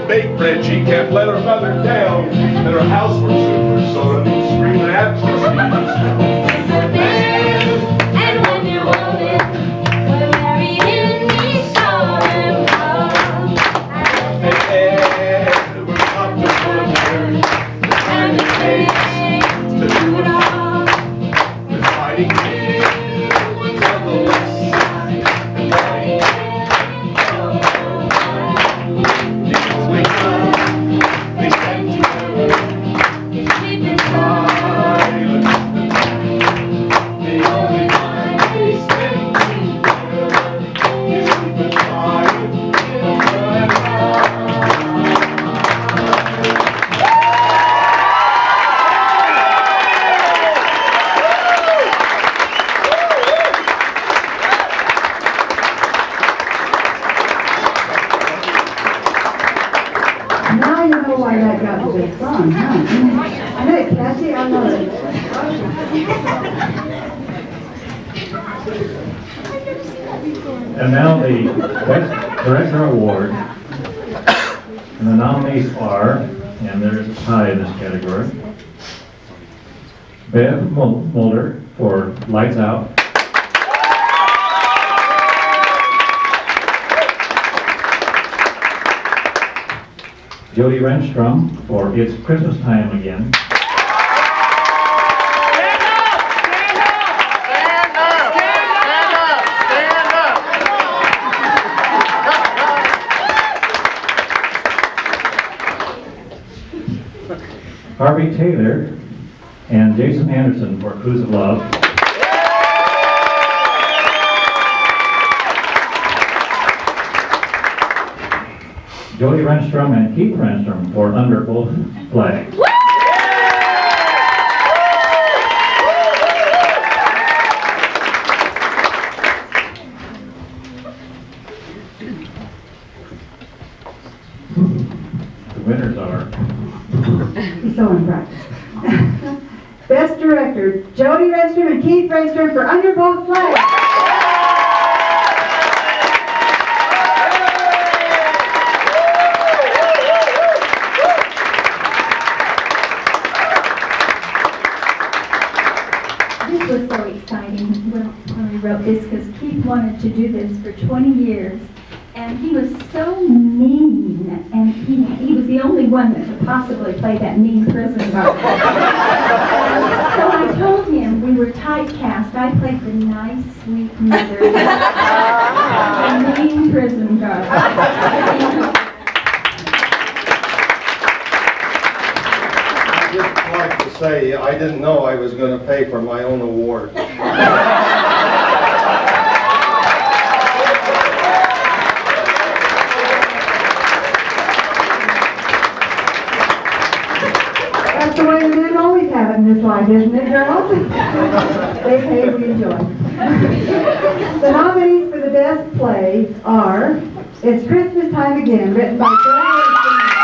Bake bread, she can't let her mother down, and her house was super son, screaming at And when you're older, we're married in the storm. and we're up to fun And it takes to do it all. We're fighting kids on the west side, and fighting they stand together, keep it silent. And now the Best Director Award. And the nominees are, and there is a tie in this category, Bev Mulder for Lights Out. Jody Renstrom for It's Christmas Time Again. Harvey Taylor and Jason Anderson for Cruise of Love. Jody Renstrom and Keith Renstrom for Under Both Flags. The winners are He's so in practice. Best Director, Jody Renstrom and Keith Renstrom for Under Both Flags. This was so exciting when we wrote this, because Keith wanted to do this for 20 years. And he was so mean, and he was the only one that could possibly play that mean prison guard. So I told him we were typecast. I played the nice, sweet mother, the mean prison guard. I'd just like to say, I didn't know I was going to pay for my own award. That's the way the men always have it in this life, isn't it, girls? They pay, we enjoy. The nominees for the best play are It's Christmas Time Again, written by Joey Renstrom.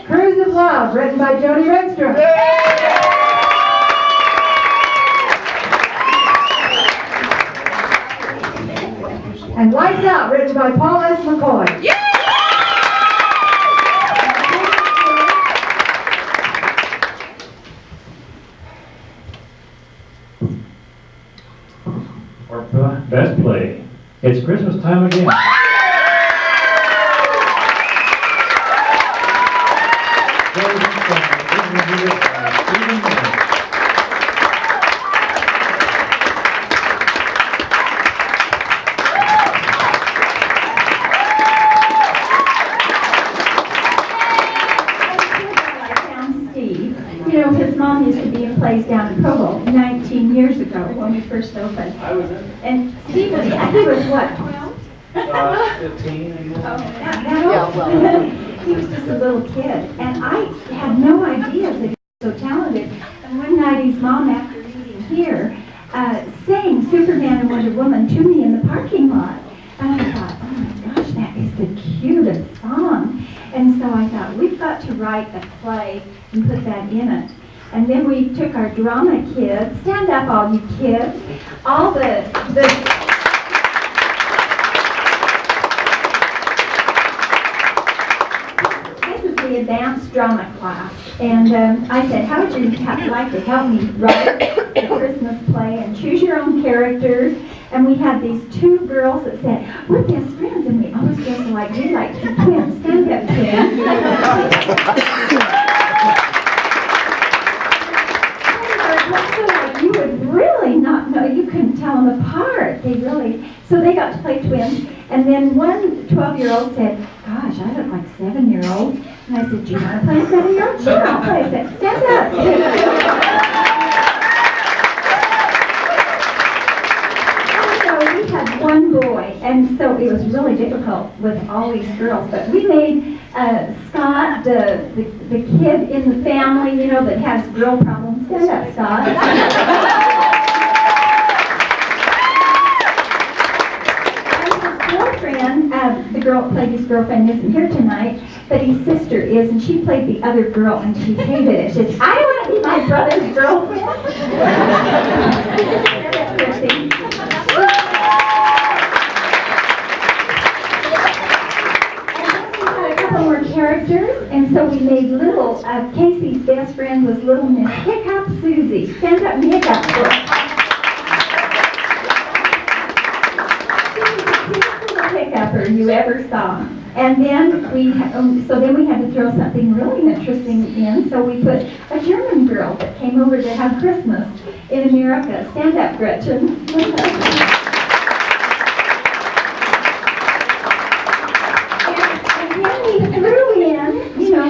Cruise of Love, written by Jody Renstrom. And Lights Out, written by Paul S. McCoy. for Best Play. It's Christmas Time Again. You know, his mom used to be in plays down in Provo 19 years ago when we first opened. I was in. And Steve was, he was what, 12? 15, I guess. Oh, that old? He was just a little kid. And I had no idea that he was so talented. And one night his mom, after reading here, sang Superman and Wonder Woman to me in the parking lot. And I thought, oh my gosh, that is the cutest song. And so I thought, we've got to write a play and put that in it. And then we took our drama kids, stand up all you kids, all the the advanced drama class, and I said, how would you like to help me write the Christmas play and choose your own characters? And we had these two girls that said, we're best friends, and we always dress alike. We like to be twins. Stand up, twins. You would really not know. You couldn't tell them apart. So they got to play twins. And then one 12-year-old said, gosh, I look like a 7-year-old. And I said, do you want to play a 7-year-old? Sure, I'll play a 7. Stand up. And so we had one boy, and so it was really difficult with all these girls. But we made Scott, the kid in the family, you know, that has girl problems. Stand up, Scott. the girl that played his girlfriend isn't here tonight, but his sister is, and she played the other girl, and she hated it. She said, I don't want to be my brother's girlfriend. More characters, and so we made little, Casey's best friend was little Miss Hiccup Susie. Stand up and hiccup for us. She was the cutest little hiccuper you ever saw. And then we had to throw something really interesting in, so we put a German girl that came over to have Christmas in America. Stand up, Gretchen. Threw in,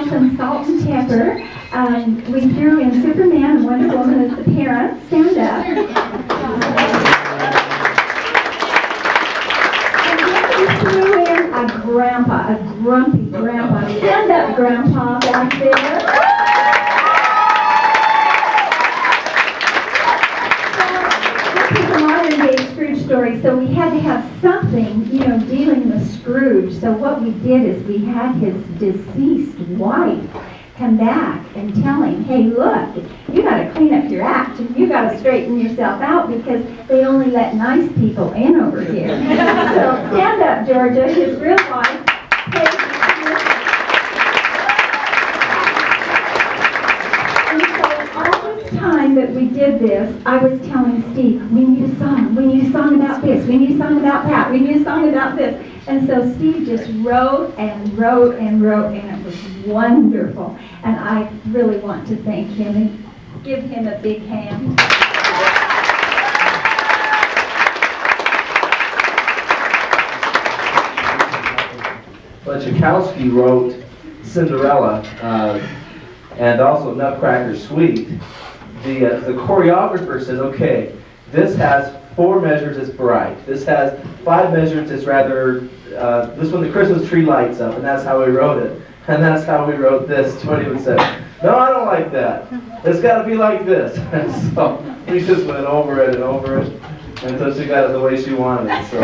some salt and pepper. We threw in Superman and Wonder Woman as the parents. Stand up. And then we threw in a grandpa, a grumpy grandpa. Stand up, Grandpa, back there. This is a modern day Scrooge story, so we had to have something, dealing with Scrooge. So what we did is we had his deceased wife come back and tell him, hey, look, you got to clean up your act and you got to straighten yourself out because they only let nice people in over here. So stand up, Georgia, his real wife. And so all this time that we did this, I was telling Steve, we need a song about this, we need a song about that, we need a song about this. And so Steve just wrote and wrote and wrote, and it was wonderful. And I really want to thank him and give him a big hand. But Tchaikovsky wrote Cinderella and also Nutcracker Suite. The choreographer says, okay, this has 4 measures, it's bright. This has 5 measures, it's rather, this one the Christmas tree lights up, and that's how we wrote it. And that's how we wrote this. That's what he would say. No, I don't like that. It's got to be like this. And so we just went over it and over it until she got it the way she wanted it. So.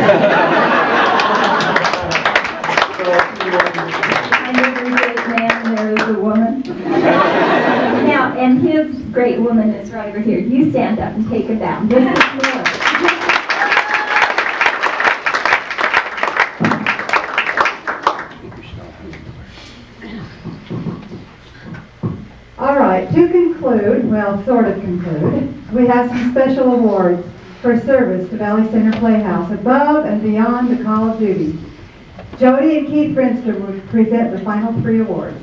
And every great man, there is a woman. Now, and his great woman is right over here. You stand up and take it down. This is Laura. All right, to conclude, well, sort of conclude, we have some special awards for service to Valley Center Playhouse above and beyond the call of duty. Jody and Keith Brinster will present the final 3 awards.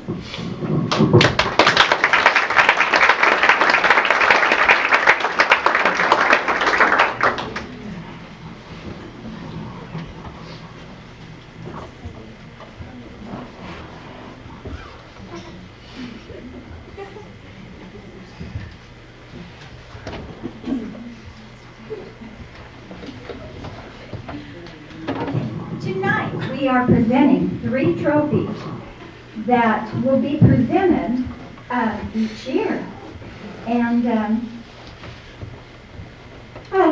Tonight, we are presenting 3 trophies that will be presented each year. And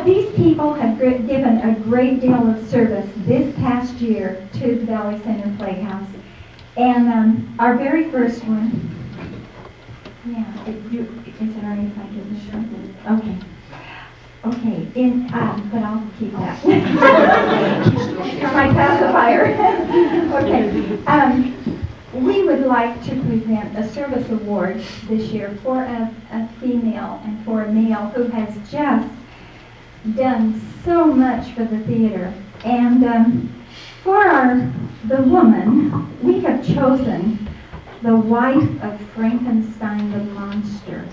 these people have given a great deal of service this past year to the Valley Center Playhouse. And our very first one, is it all right if I give this one? Okay. Okay, but I'll keep that. My pacifier. Okay. We would like to present a service award this year for a female and for a male who has just done so much for the theater. And for the woman, we have chosen the wife of Frankenstein the monster.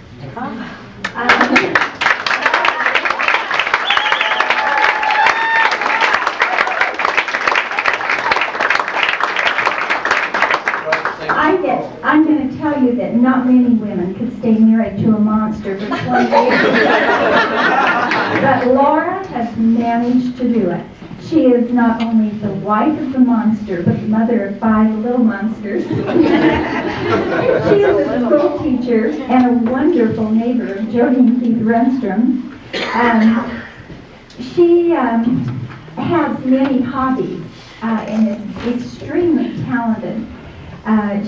I'm going to tell you that not many women could stay married to a monster for 20 years. But Laura has managed to do it. She is not only the wife of the monster, but the mother of 5 little monsters. She is a school teacher and a wonderful neighbor of Jody and Keith Renstrom. She has many hobbies. and is extremely talented.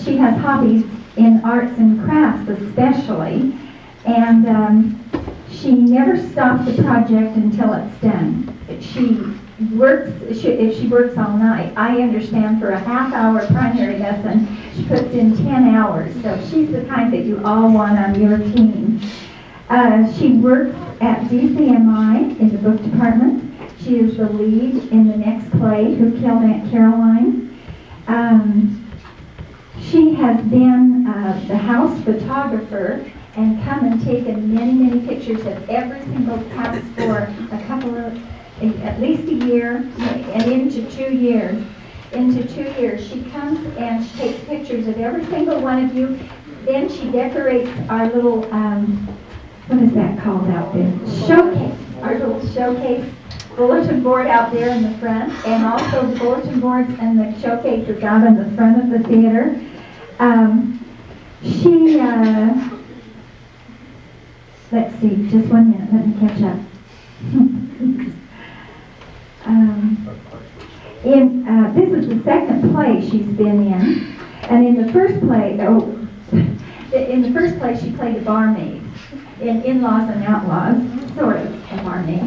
She has hobbies in arts and crafts especially, and she never stops the project until it's done. She works, if she works all night, I understand for a half-hour primary lesson, she puts in 10 hours, so she's the kind that you all want on your team. She works at DCMI in the book department. She is the lead in the next play, Who Killed Aunt Caroline? She has been the house photographer and come and taken many, many pictures of every single house for a couple of, at least a year, and into 2 years. Into 2 years, she comes and she takes pictures of every single one of you. Then she decorates our little, what is that called out there? Showcase, our little showcase bulletin board out there in the front, and also the bulletin boards and the showcases out in the front of the theater. Let's see, just 1 minute, let me catch up. This is the second play she's been in, and in the first play, she played a barmaid in In-Laws and Outlaws, sort of a barmaid.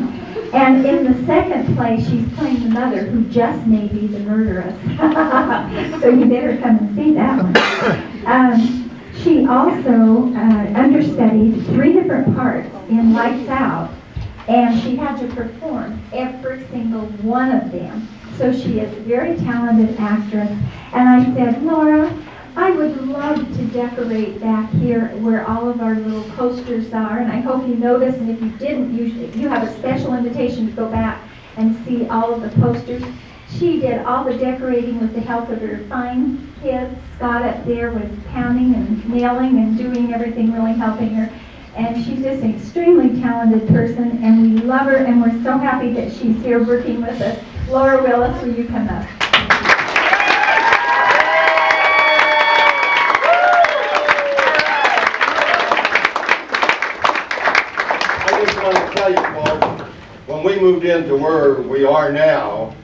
And in the second play, she's playing the mother who just may be the murderess. So you better come and see that one. She also understudied 3 different parts in Lights Out, and she had to perform every single one of them. So she is a very talented actress. And I said, Laura, I would love to decorate back here where all of our little posters are, and I hope you notice, and if you didn't, you have a special invitation to go back and see all of the posters. She did all the decorating with the help of her fine kids. Scott up there was pounding and nailing and doing everything, really helping her. And she's just an extremely talented person, and we love her, and we're so happy that she's here working with us. Laura Willis, will you come up? I just want to tell you, folks, when we moved into where we are now,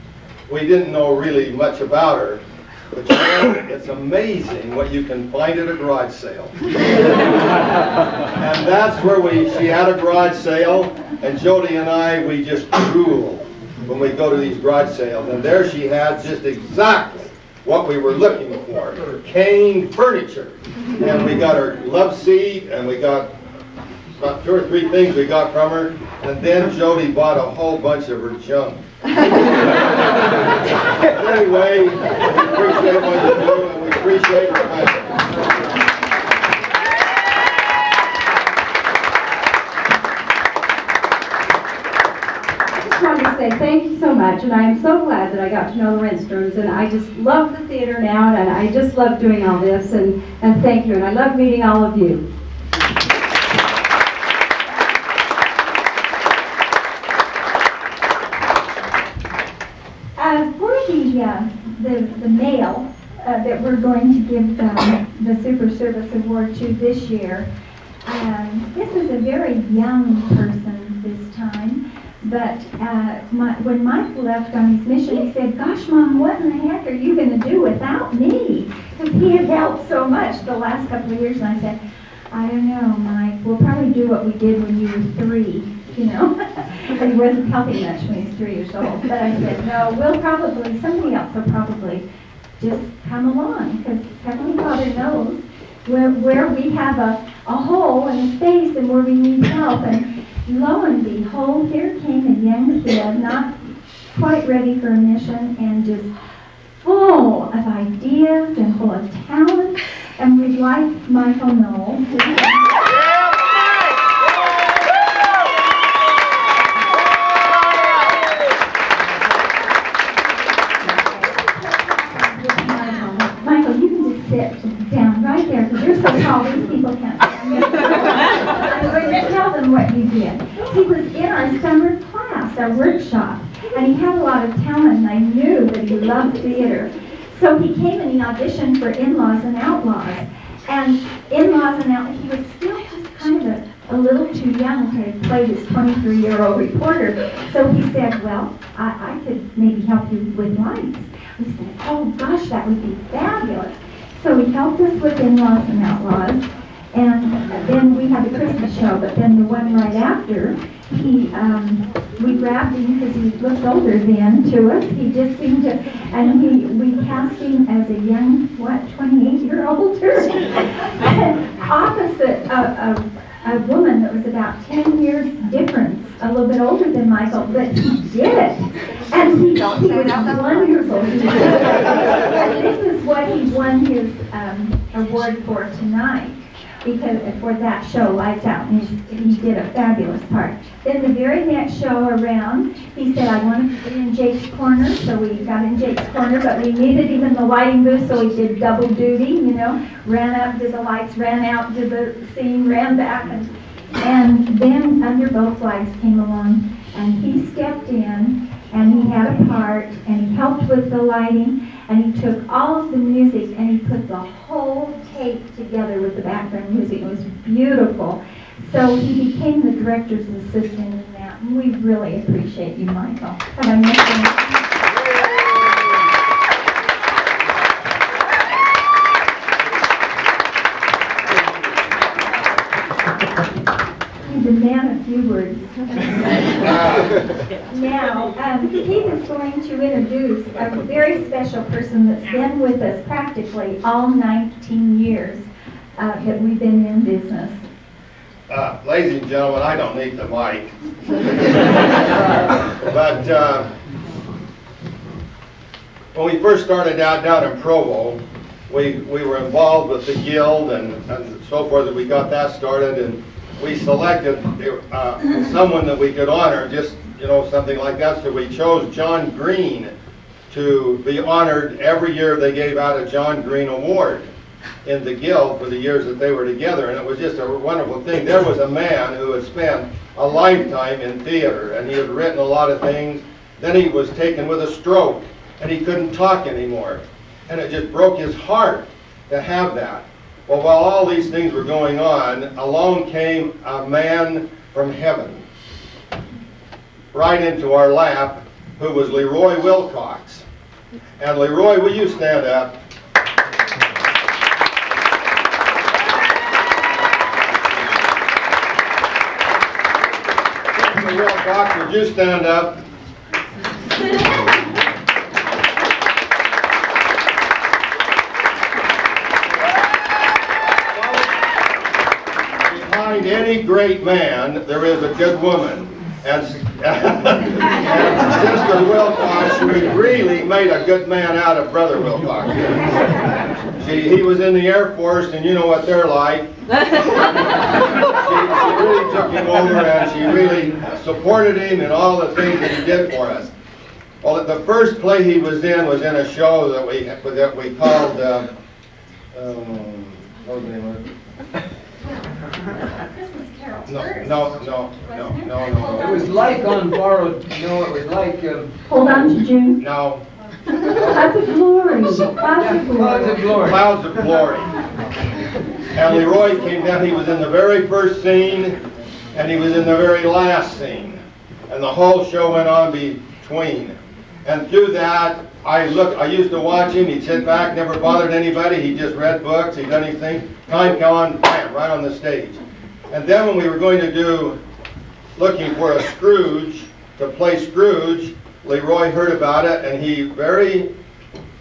we didn't know really much about her. But you know, it's amazing what you can find at a garage sale. And that's where she had a garage sale, and Jody and I, we just drool when we go to these garage sales. And there she had just exactly what we were looking for, cane furniture. And we got her love seat, and we got about 2 or 3 things we got from her, and then Jody bought a whole bunch of her junk. Anyway, we appreciate what you do, and we appreciate your time. I just wanted to say thank you so much, and I am so glad that I got to know the Rendstroms, and I just love the theater now, and I just love doing all this, and thank you, and I love meeting all of you. The male that we're going to give the Super Service Award to this year, this is a very young person this time, but when Mike left on his mission, he said, gosh, Mom, what in the heck are you going to do without me? Because he had helped so much the last couple of years, and I said, I don't know, Mike, we'll probably do what we did when you were 3. You know, and he wasn't helping much when he was 3 years old. But I said, no, somebody else will probably just come along, because Heavenly Father knows where we have a hole in a space and where we need help. And lo and behold, here came a young kid, not quite ready for a mission, and just full of ideas and full of talent. And we'd like Michael Knoll to sit down right there, because you're so tall, these people can't see you. I'm going to tell them what you did. He was in our summer class, our workshop, and he had a lot of talent, and I knew that he loved theater. So he came and he auditioned for In-Laws and Outlaws. And In-Laws and Outlaws, he was still just kind of a little too young to play this 23-year-old reporter. So he said, well, I could maybe help you with lights. We said, oh gosh, that would be fabulous. So he helped us with In-Laws and Outlaws, and then we had the Christmas show, but then the one right after, we grabbed him because he looked older then to us. He just seemed to, and we cast him as a young, 28-year-old opposite a woman that was about 10 years difference, a little bit older than Michael, but he did it. And he was wonderful. And this is what he won his award for tonight, because for that show, Lights Out, and he did a fabulous part. Then the very next show around, he said, I want to be in Jake's corner, so we got in Jake's corner, but we needed him in the lighting booth, so he did double duty, you know, ran up, did the lights, ran out, did the scene, ran back, and then Under Both Flags came along, and he stepped in, and he had a part, and he helped with the lighting, and he took all of the music, and he put the whole tape together with the background music. It was beautiful. So he became the director's assistant in that, and we really appreciate you, Michael. Have I missed anything? He's a man of few words. Now, Keith is going to introduce a very special person that's been with us practically all 19 years that we've been in business. Ladies and gentlemen, I don't need the mic. But when we first started out down in Provo, we were involved with the guild and so forth, and we got that started, and we selected someone that we could honor, just, you know, something like that. So we chose John Green to be honored. Every year they gave out a John Green Award in the guild for the years that they were together, and it was just a wonderful thing. There was a man who had spent a lifetime in theater, and he had written a lot of things. Then he was taken with a stroke, and he couldn't talk anymore, and it just broke his heart to have that. Well, while all these things were going on, along came a man from heaven right into our lap, who was Leroy Wilcox. And Leroy, will you stand up? Wilcox, would you stand up? Behind any great man, there is a good woman. And Sister Wilcox, we really made a good man out of Brother Wilcox. He was in the Air Force, and you know what they're like. She really took him over, and she really supported him in all the things that he did for us. Well, the first play he was in a show that we called, what was the name of it? Christmas Carol. No. It was like on borrowed, it was like... Hold on to June. No. Clouds of Glory. Clouds of Glory. Clouds of Glory. And Leroy came down, he was in the very first scene, and he was in the very last scene. And the whole show went on between. And through that, I used to watch him, he'd sit back, never bothered anybody, he just read books, he'd done anything. Time come on, bam, right on the stage. And then when we were going to do, looking for a Scrooge, to play Scrooge, Leroy heard about it, and he very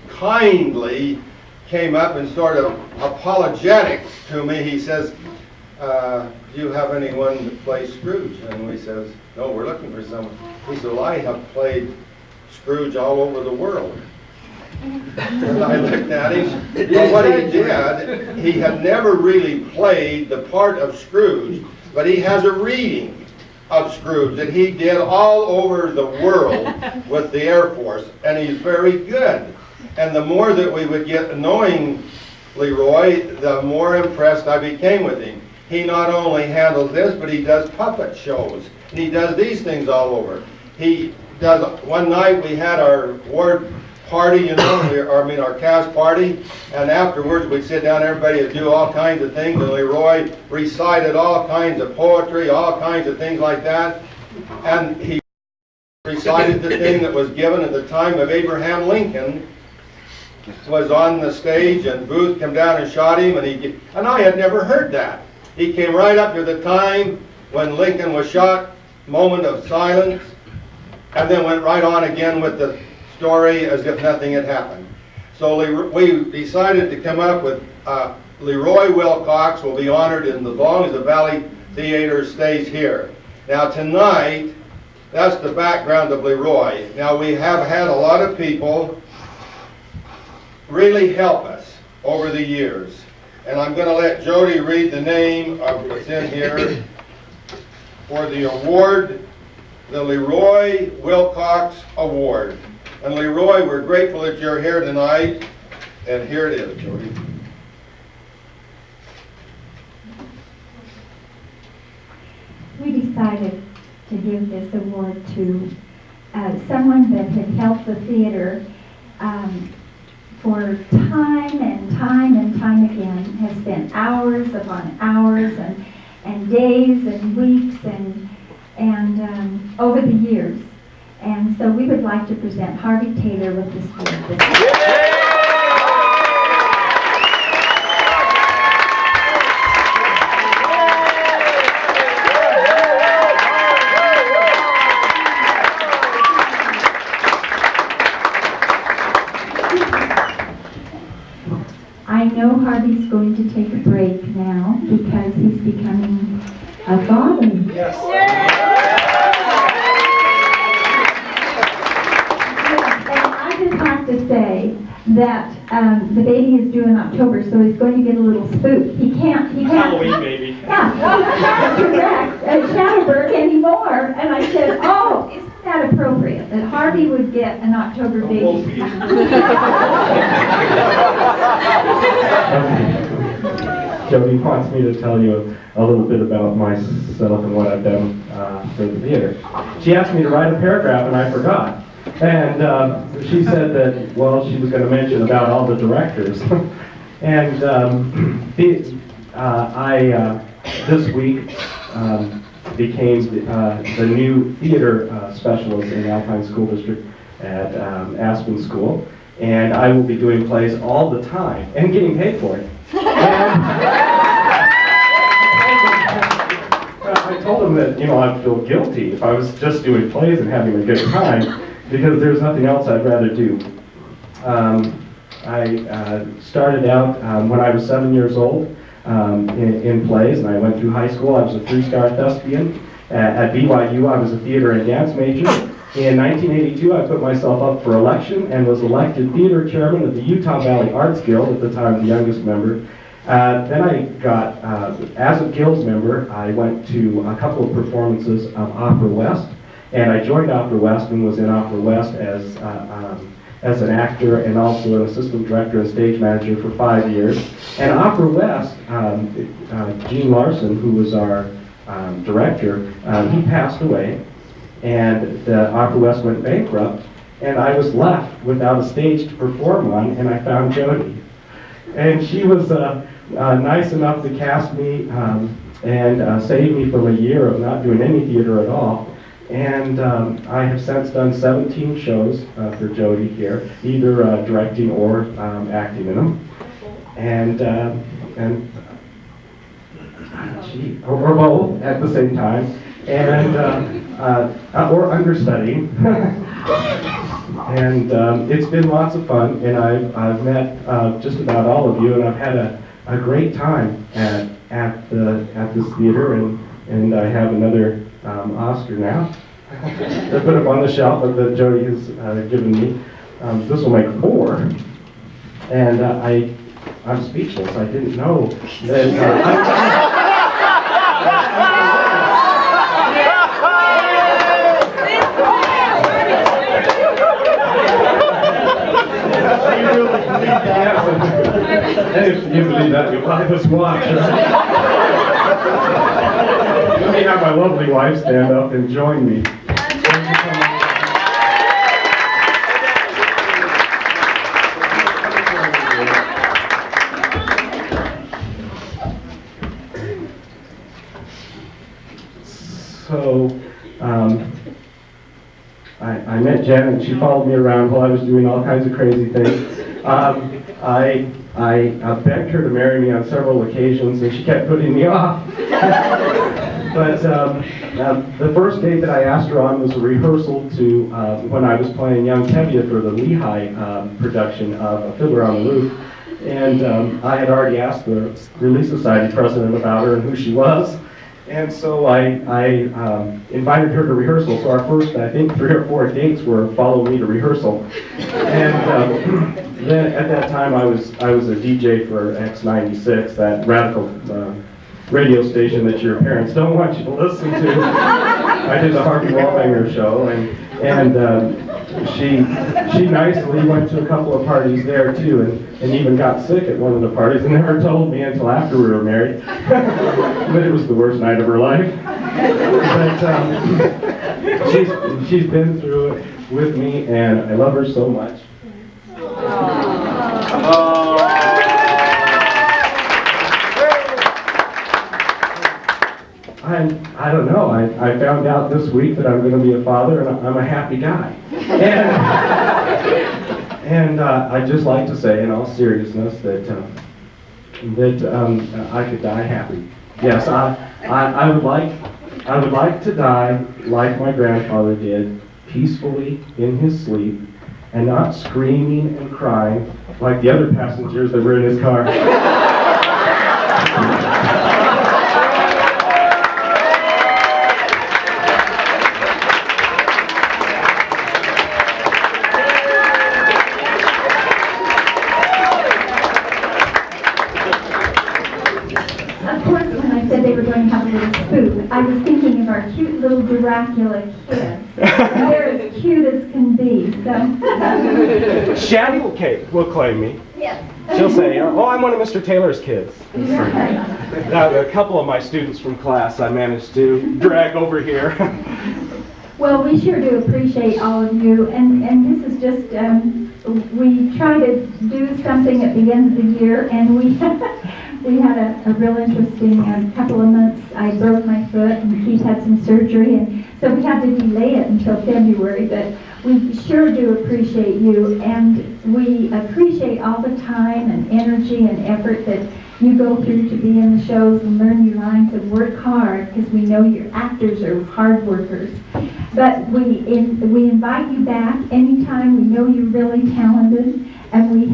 kindly came up and sort of apologetic to me. He says, do you have anyone to play Scrooge? And we says, no, we're looking for someone. He said, well, I have played Scrooge all over the world. And I looked at him. Well, what he did, he had never really played the part of Scrooge, but he has a reading of Scrooge that he did all over the world with the Air Force, and he's very good. And the more that we would get knowing Leroy, the more impressed I became with him. He not only handles this, but he does puppet shows, and he does these things all over. He does. One night we had our ward party, you know, our cast party, and afterwards we'd sit down, everybody would do all kinds of things, and Leroy recited all kinds of poetry, all kinds of things like that, and he recited the thing that was given at the time of Abraham Lincoln was on the stage and Booth came down and shot him, and I had never heard that. He came right up to the time when Lincoln was shot, moment of silence, and then went right on again with the story as if nothing had happened. So we decided to come up with Leroy Wilcox will be honored as long as the Valley Theater stays here. Now tonight, that's the background of Leroy. Now we have had a lot of people really help us over the years. And I'm going to let Jody read the name of what's in here for the award, the Leroy Wilcox Award. And Leroy, we're grateful that you're here tonight. And here it is, Jody. We decided to give this award to someone that had helped the theater for time and time and time again, has spent hours upon hours and days and weeks and over the years. And so we would like to present Harvey Taylor with this award. I know Harvey's going to take a break now because he's becoming a father. Yes. And I just have to say that the baby is due in October, so he's going to get a little spooked. He can't. Halloween baby. Yeah, that's correct. At Shadowberg anymore. And I said, oh, isn't that appropriate that Harvey would get an October baby? Jody wants me to tell you a little bit about myself and what I've done for the theater. She asked me to write a paragraph and I forgot. And she said that, well, she was going to mention about all the directors. And I, this week, became the new theater specialist in Alpine School District at Aspen School. And I will be doing plays all the time and getting paid for it. And I told him that, I'd feel guilty if I was just doing plays and having a good time, because there's nothing else I'd rather do. I started out when I was 7 years old in plays, and I went through high school. I was a 3-star thespian. At BYU, I was a theater and dance major. In 1982, I put myself up for election and was elected theater chairman of the Utah Valley Arts Guild, at the time the youngest member. Then I got, as a Guild's member, I went to a couple of performances of Opera West, and I joined Opera West and was in Opera West as an actor and also an assistant director and stage manager for 5 years. And Opera West, Gene Larson, who was our director, he passed away. And the Opera West went bankrupt, and I was left without a stage to perform on, and I found Jody. And she was nice enough to cast me and save me from a year of not doing any theater at all. And I have since done 17 shows for Jody here, either directing or acting in them. And or both at the same time. And or understudying. And it's been lots of fun, and I've met just about all of you, and I've had a great time at this theater, and I have another Oscar now. I put up on the shelf that Jody has given me. This will make 4, and I'm speechless. I didn't know that. And if you believe that, you'll buy this watch. Let me have my lovely wife stand up and join me. So, I met Jen, and she followed me around while I was doing all kinds of crazy things. I begged her to marry me on several occasions, and she kept putting me off. But the first date that I asked her on was a rehearsal to when I was playing young Tevye for the Lehigh production of A Fiddler on the Roof. And I had already asked the Relief Society president about her and who she was. And so I invited her to rehearsal. So our first, I think, 3 or 4 dates were follow me to rehearsal. And then at that time I was a DJ for X96, that radical radio station that your parents don't want you to listen to. I did the Harvey Wallbanger show, and she nicely went to a couple of parties there too, and even got sick at one of the parties and never told me until after we were married. But it was the worst night of her life. But she's been through it with me, and I love her so much. I don't know. I found out this week that I'm going to be a father, and I'm a happy guy. And I'd just like to say, in all seriousness, that I could die happy. Yes, I would like to die like my grandfather did, peacefully in his sleep, and not screaming and crying like the other passengers that were in his car. I was thinking of our cute little Dracula kids. They're as cute as can be, so. Shaddy will claim me. Yes. She'll say, oh, I'm one of Mr. Taylor's kids. Right. A couple of my students from class I managed to drag over here. Well, we sure do appreciate all of you, and this is just, we try to do something at the end of the year, and we had a real interesting couple of months. I broke my foot, and Keith had some surgery, and so we had to delay it until February, but we sure do appreciate you, and we appreciate all the time and energy and effort that you go through to be in the shows and learn your lines and work hard, because we know your actors are hard workers. But we invite you back anytime we know you're really talented, and we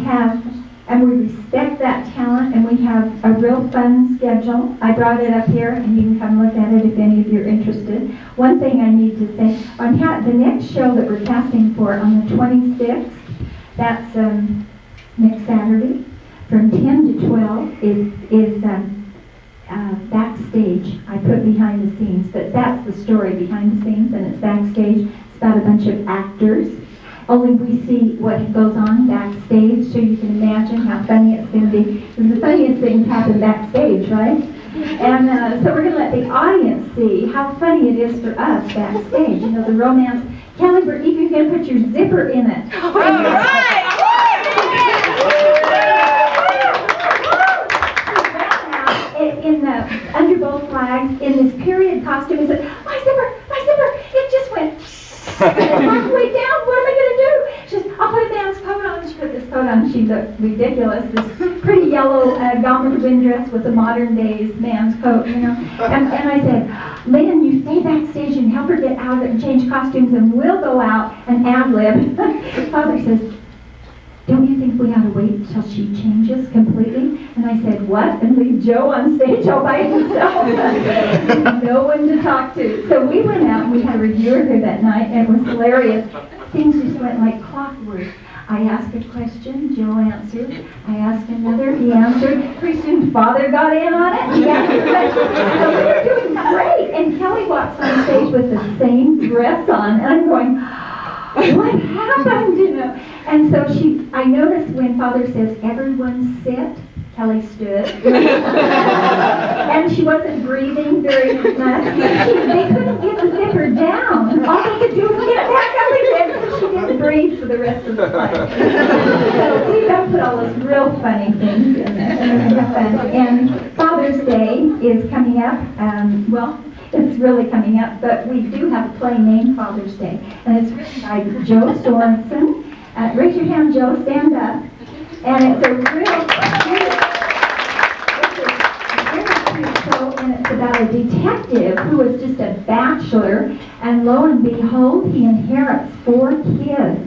respect that talent, and we have a real fun schedule. I brought it up here, and you can come look at it if any of you are interested. One thing I need to say, the next show that we're casting for on the 26th, that's next Saturday, from 10 to 12 is backstage. I put behind the scenes, but that's the story behind the scenes, and it's backstage. It's about a bunch of actors. Only we see what goes on backstage, so you can imagine how funny it's going to be. Because the funniest things happen backstage, right? And so we're going to let the audience see how funny it is for us backstage. You know, the romance. Kelly, we're even going to put your zipper in it. All right! In the under both flags, in this period costume, he said, my zipper, it just went halfway down, what am I going to do? She said, I'll put a man's coat on. She put this coat on, she looked ridiculous, this pretty yellow garment wind dress with a modern day's man's coat, you know. And I said, Lynn, you stay backstage and help her get out and change costumes, and we'll go out and ad-lib. Father says, don't you think we ought to wait till she changes completely? And I said, what? And leave Joe on stage all by himself? No one to talk to. So we went out and we had a reviewer here that night, and it was hilarious. Things just went like clockwork. I asked a question, Joe answered. I asked another, he answered. Pretty soon Father got in on it, he answered questions. So we were doing great. And Kelly walks on stage with the same dress on, and I'm going, what happened, you know? And so I noticed when Father says, everyone sit, Kelly stood. And she wasn't breathing very much. They couldn't get the zipper down. All they could do was get it back up again, so she didn't breathe for the rest of the flight. So we have put all those real funny things in there. And Father's Day is coming up. Well, it's really coming up, but we do have a play named Father's Day, and it's written by Joe Sorensen. Raise your hand, Joe, stand up. And it's a real cute, show, and it's about a detective who is just a bachelor, and lo and behold, he inherits 4 kids.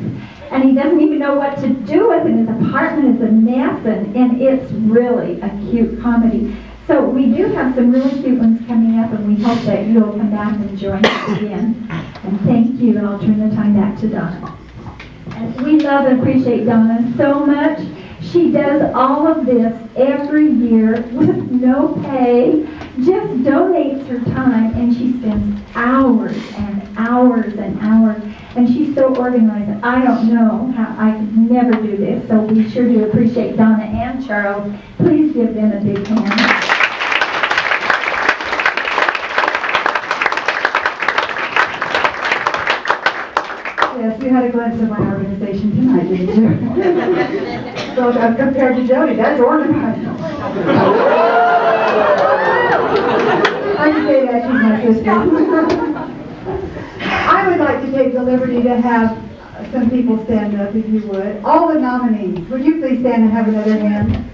And he doesn't even know what to do with it. His apartment is a mess, and it's really a cute comedy. So we do have some really cute ones coming up, and we hope that you'll come back and join us again. And thank you, and I'll turn the time back to Donna. And we love and appreciate Donna so much. She does all of this every year with no pay, just donates her time, and she spends hours and hours and hours. And she's so organized. I don't know how I could never do this, so we sure do appreciate Donna and Charles. Please give them a big hand. Yes, you had a glimpse of my organization tonight, didn't you? So compared to Jody, that's organized. I can say that she's my sister. I would like to take the liberty to have some people stand up, if you would. All the nominees, would you please stand and have another hand?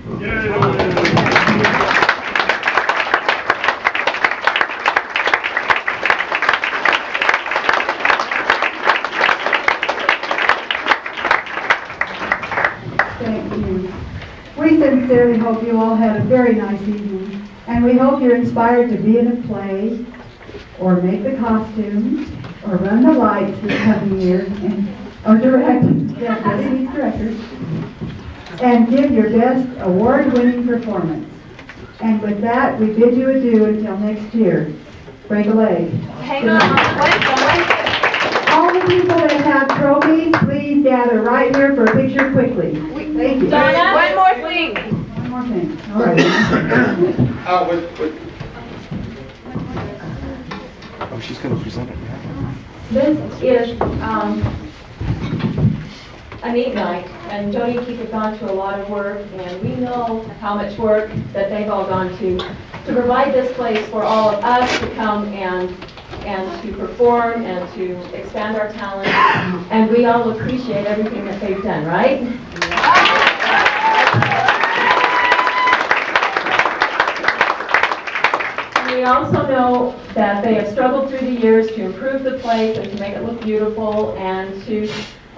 Thank you. We sincerely hope you all had a very nice evening, and we hope you're inspired to be in a play, or make the costumes, or run the lights this coming year, or direct, these directors, and give your best award-winning performance. And with that, we bid you adieu until next year. Break a leg. Hang on, Wednesday. All the people that have trophies, please gather right here for a picture quickly. Thank you. Donna, one more thing. One more thing. All right. Oh, she's going to present it now. This is a neat night, and Jody and Keith have gone to a lot of work, and we know how much work that they've all gone to provide this place for all of us to come and to perform and to expand our talent, and we all appreciate everything that they've done, right? We also know that they have struggled through the years to improve the place and to make it look beautiful, and to,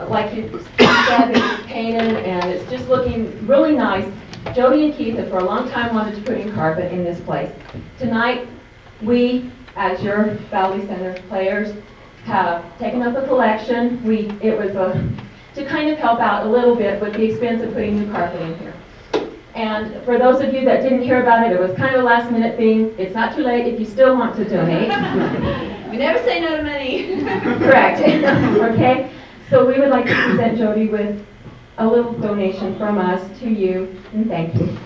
like you said, it's painted and it's just looking really nice. Jody and Keith have for a long time wanted to put in carpet in this place. Tonight, we, as your Valley Center players, have taken up a collection. It was to kind of help out a little bit with the expense of putting new carpet in here. And for those of you that didn't hear about it, it was kind of a last minute thing. It's not too late if you still want to donate. We never say no to money. Correct. Okay? So we would like to present Jody with a little donation from us to you, and thank you.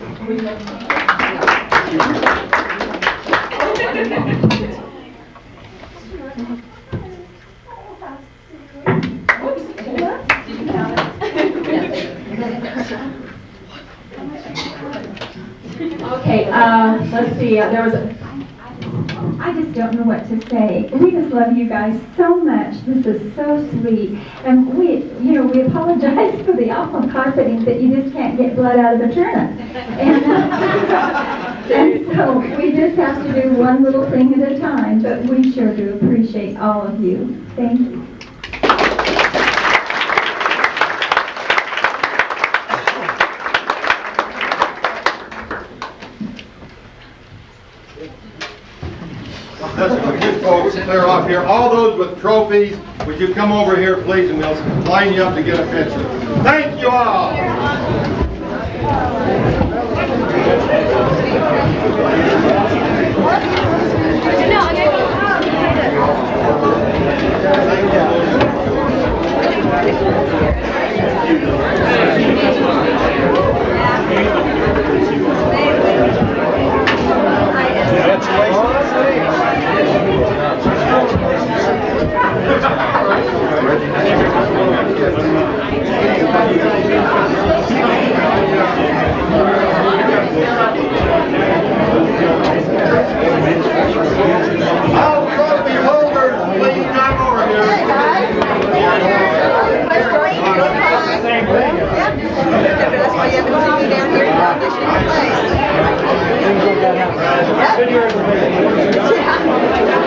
Okay, let's see, there was I just don't know what to say. We just love you guys so much. This is so sweet. And we apologize for the awful carpeting that you just can't get blood out of a turnip. And so we just have to do one little thing at a time, but we sure do appreciate all of you. Thank you. Listen, would you folks clear off here? All those with trophies, would you come over here, please, and we'll line you up to get a picture. Thank you all. Congratulations. Good year, everybody.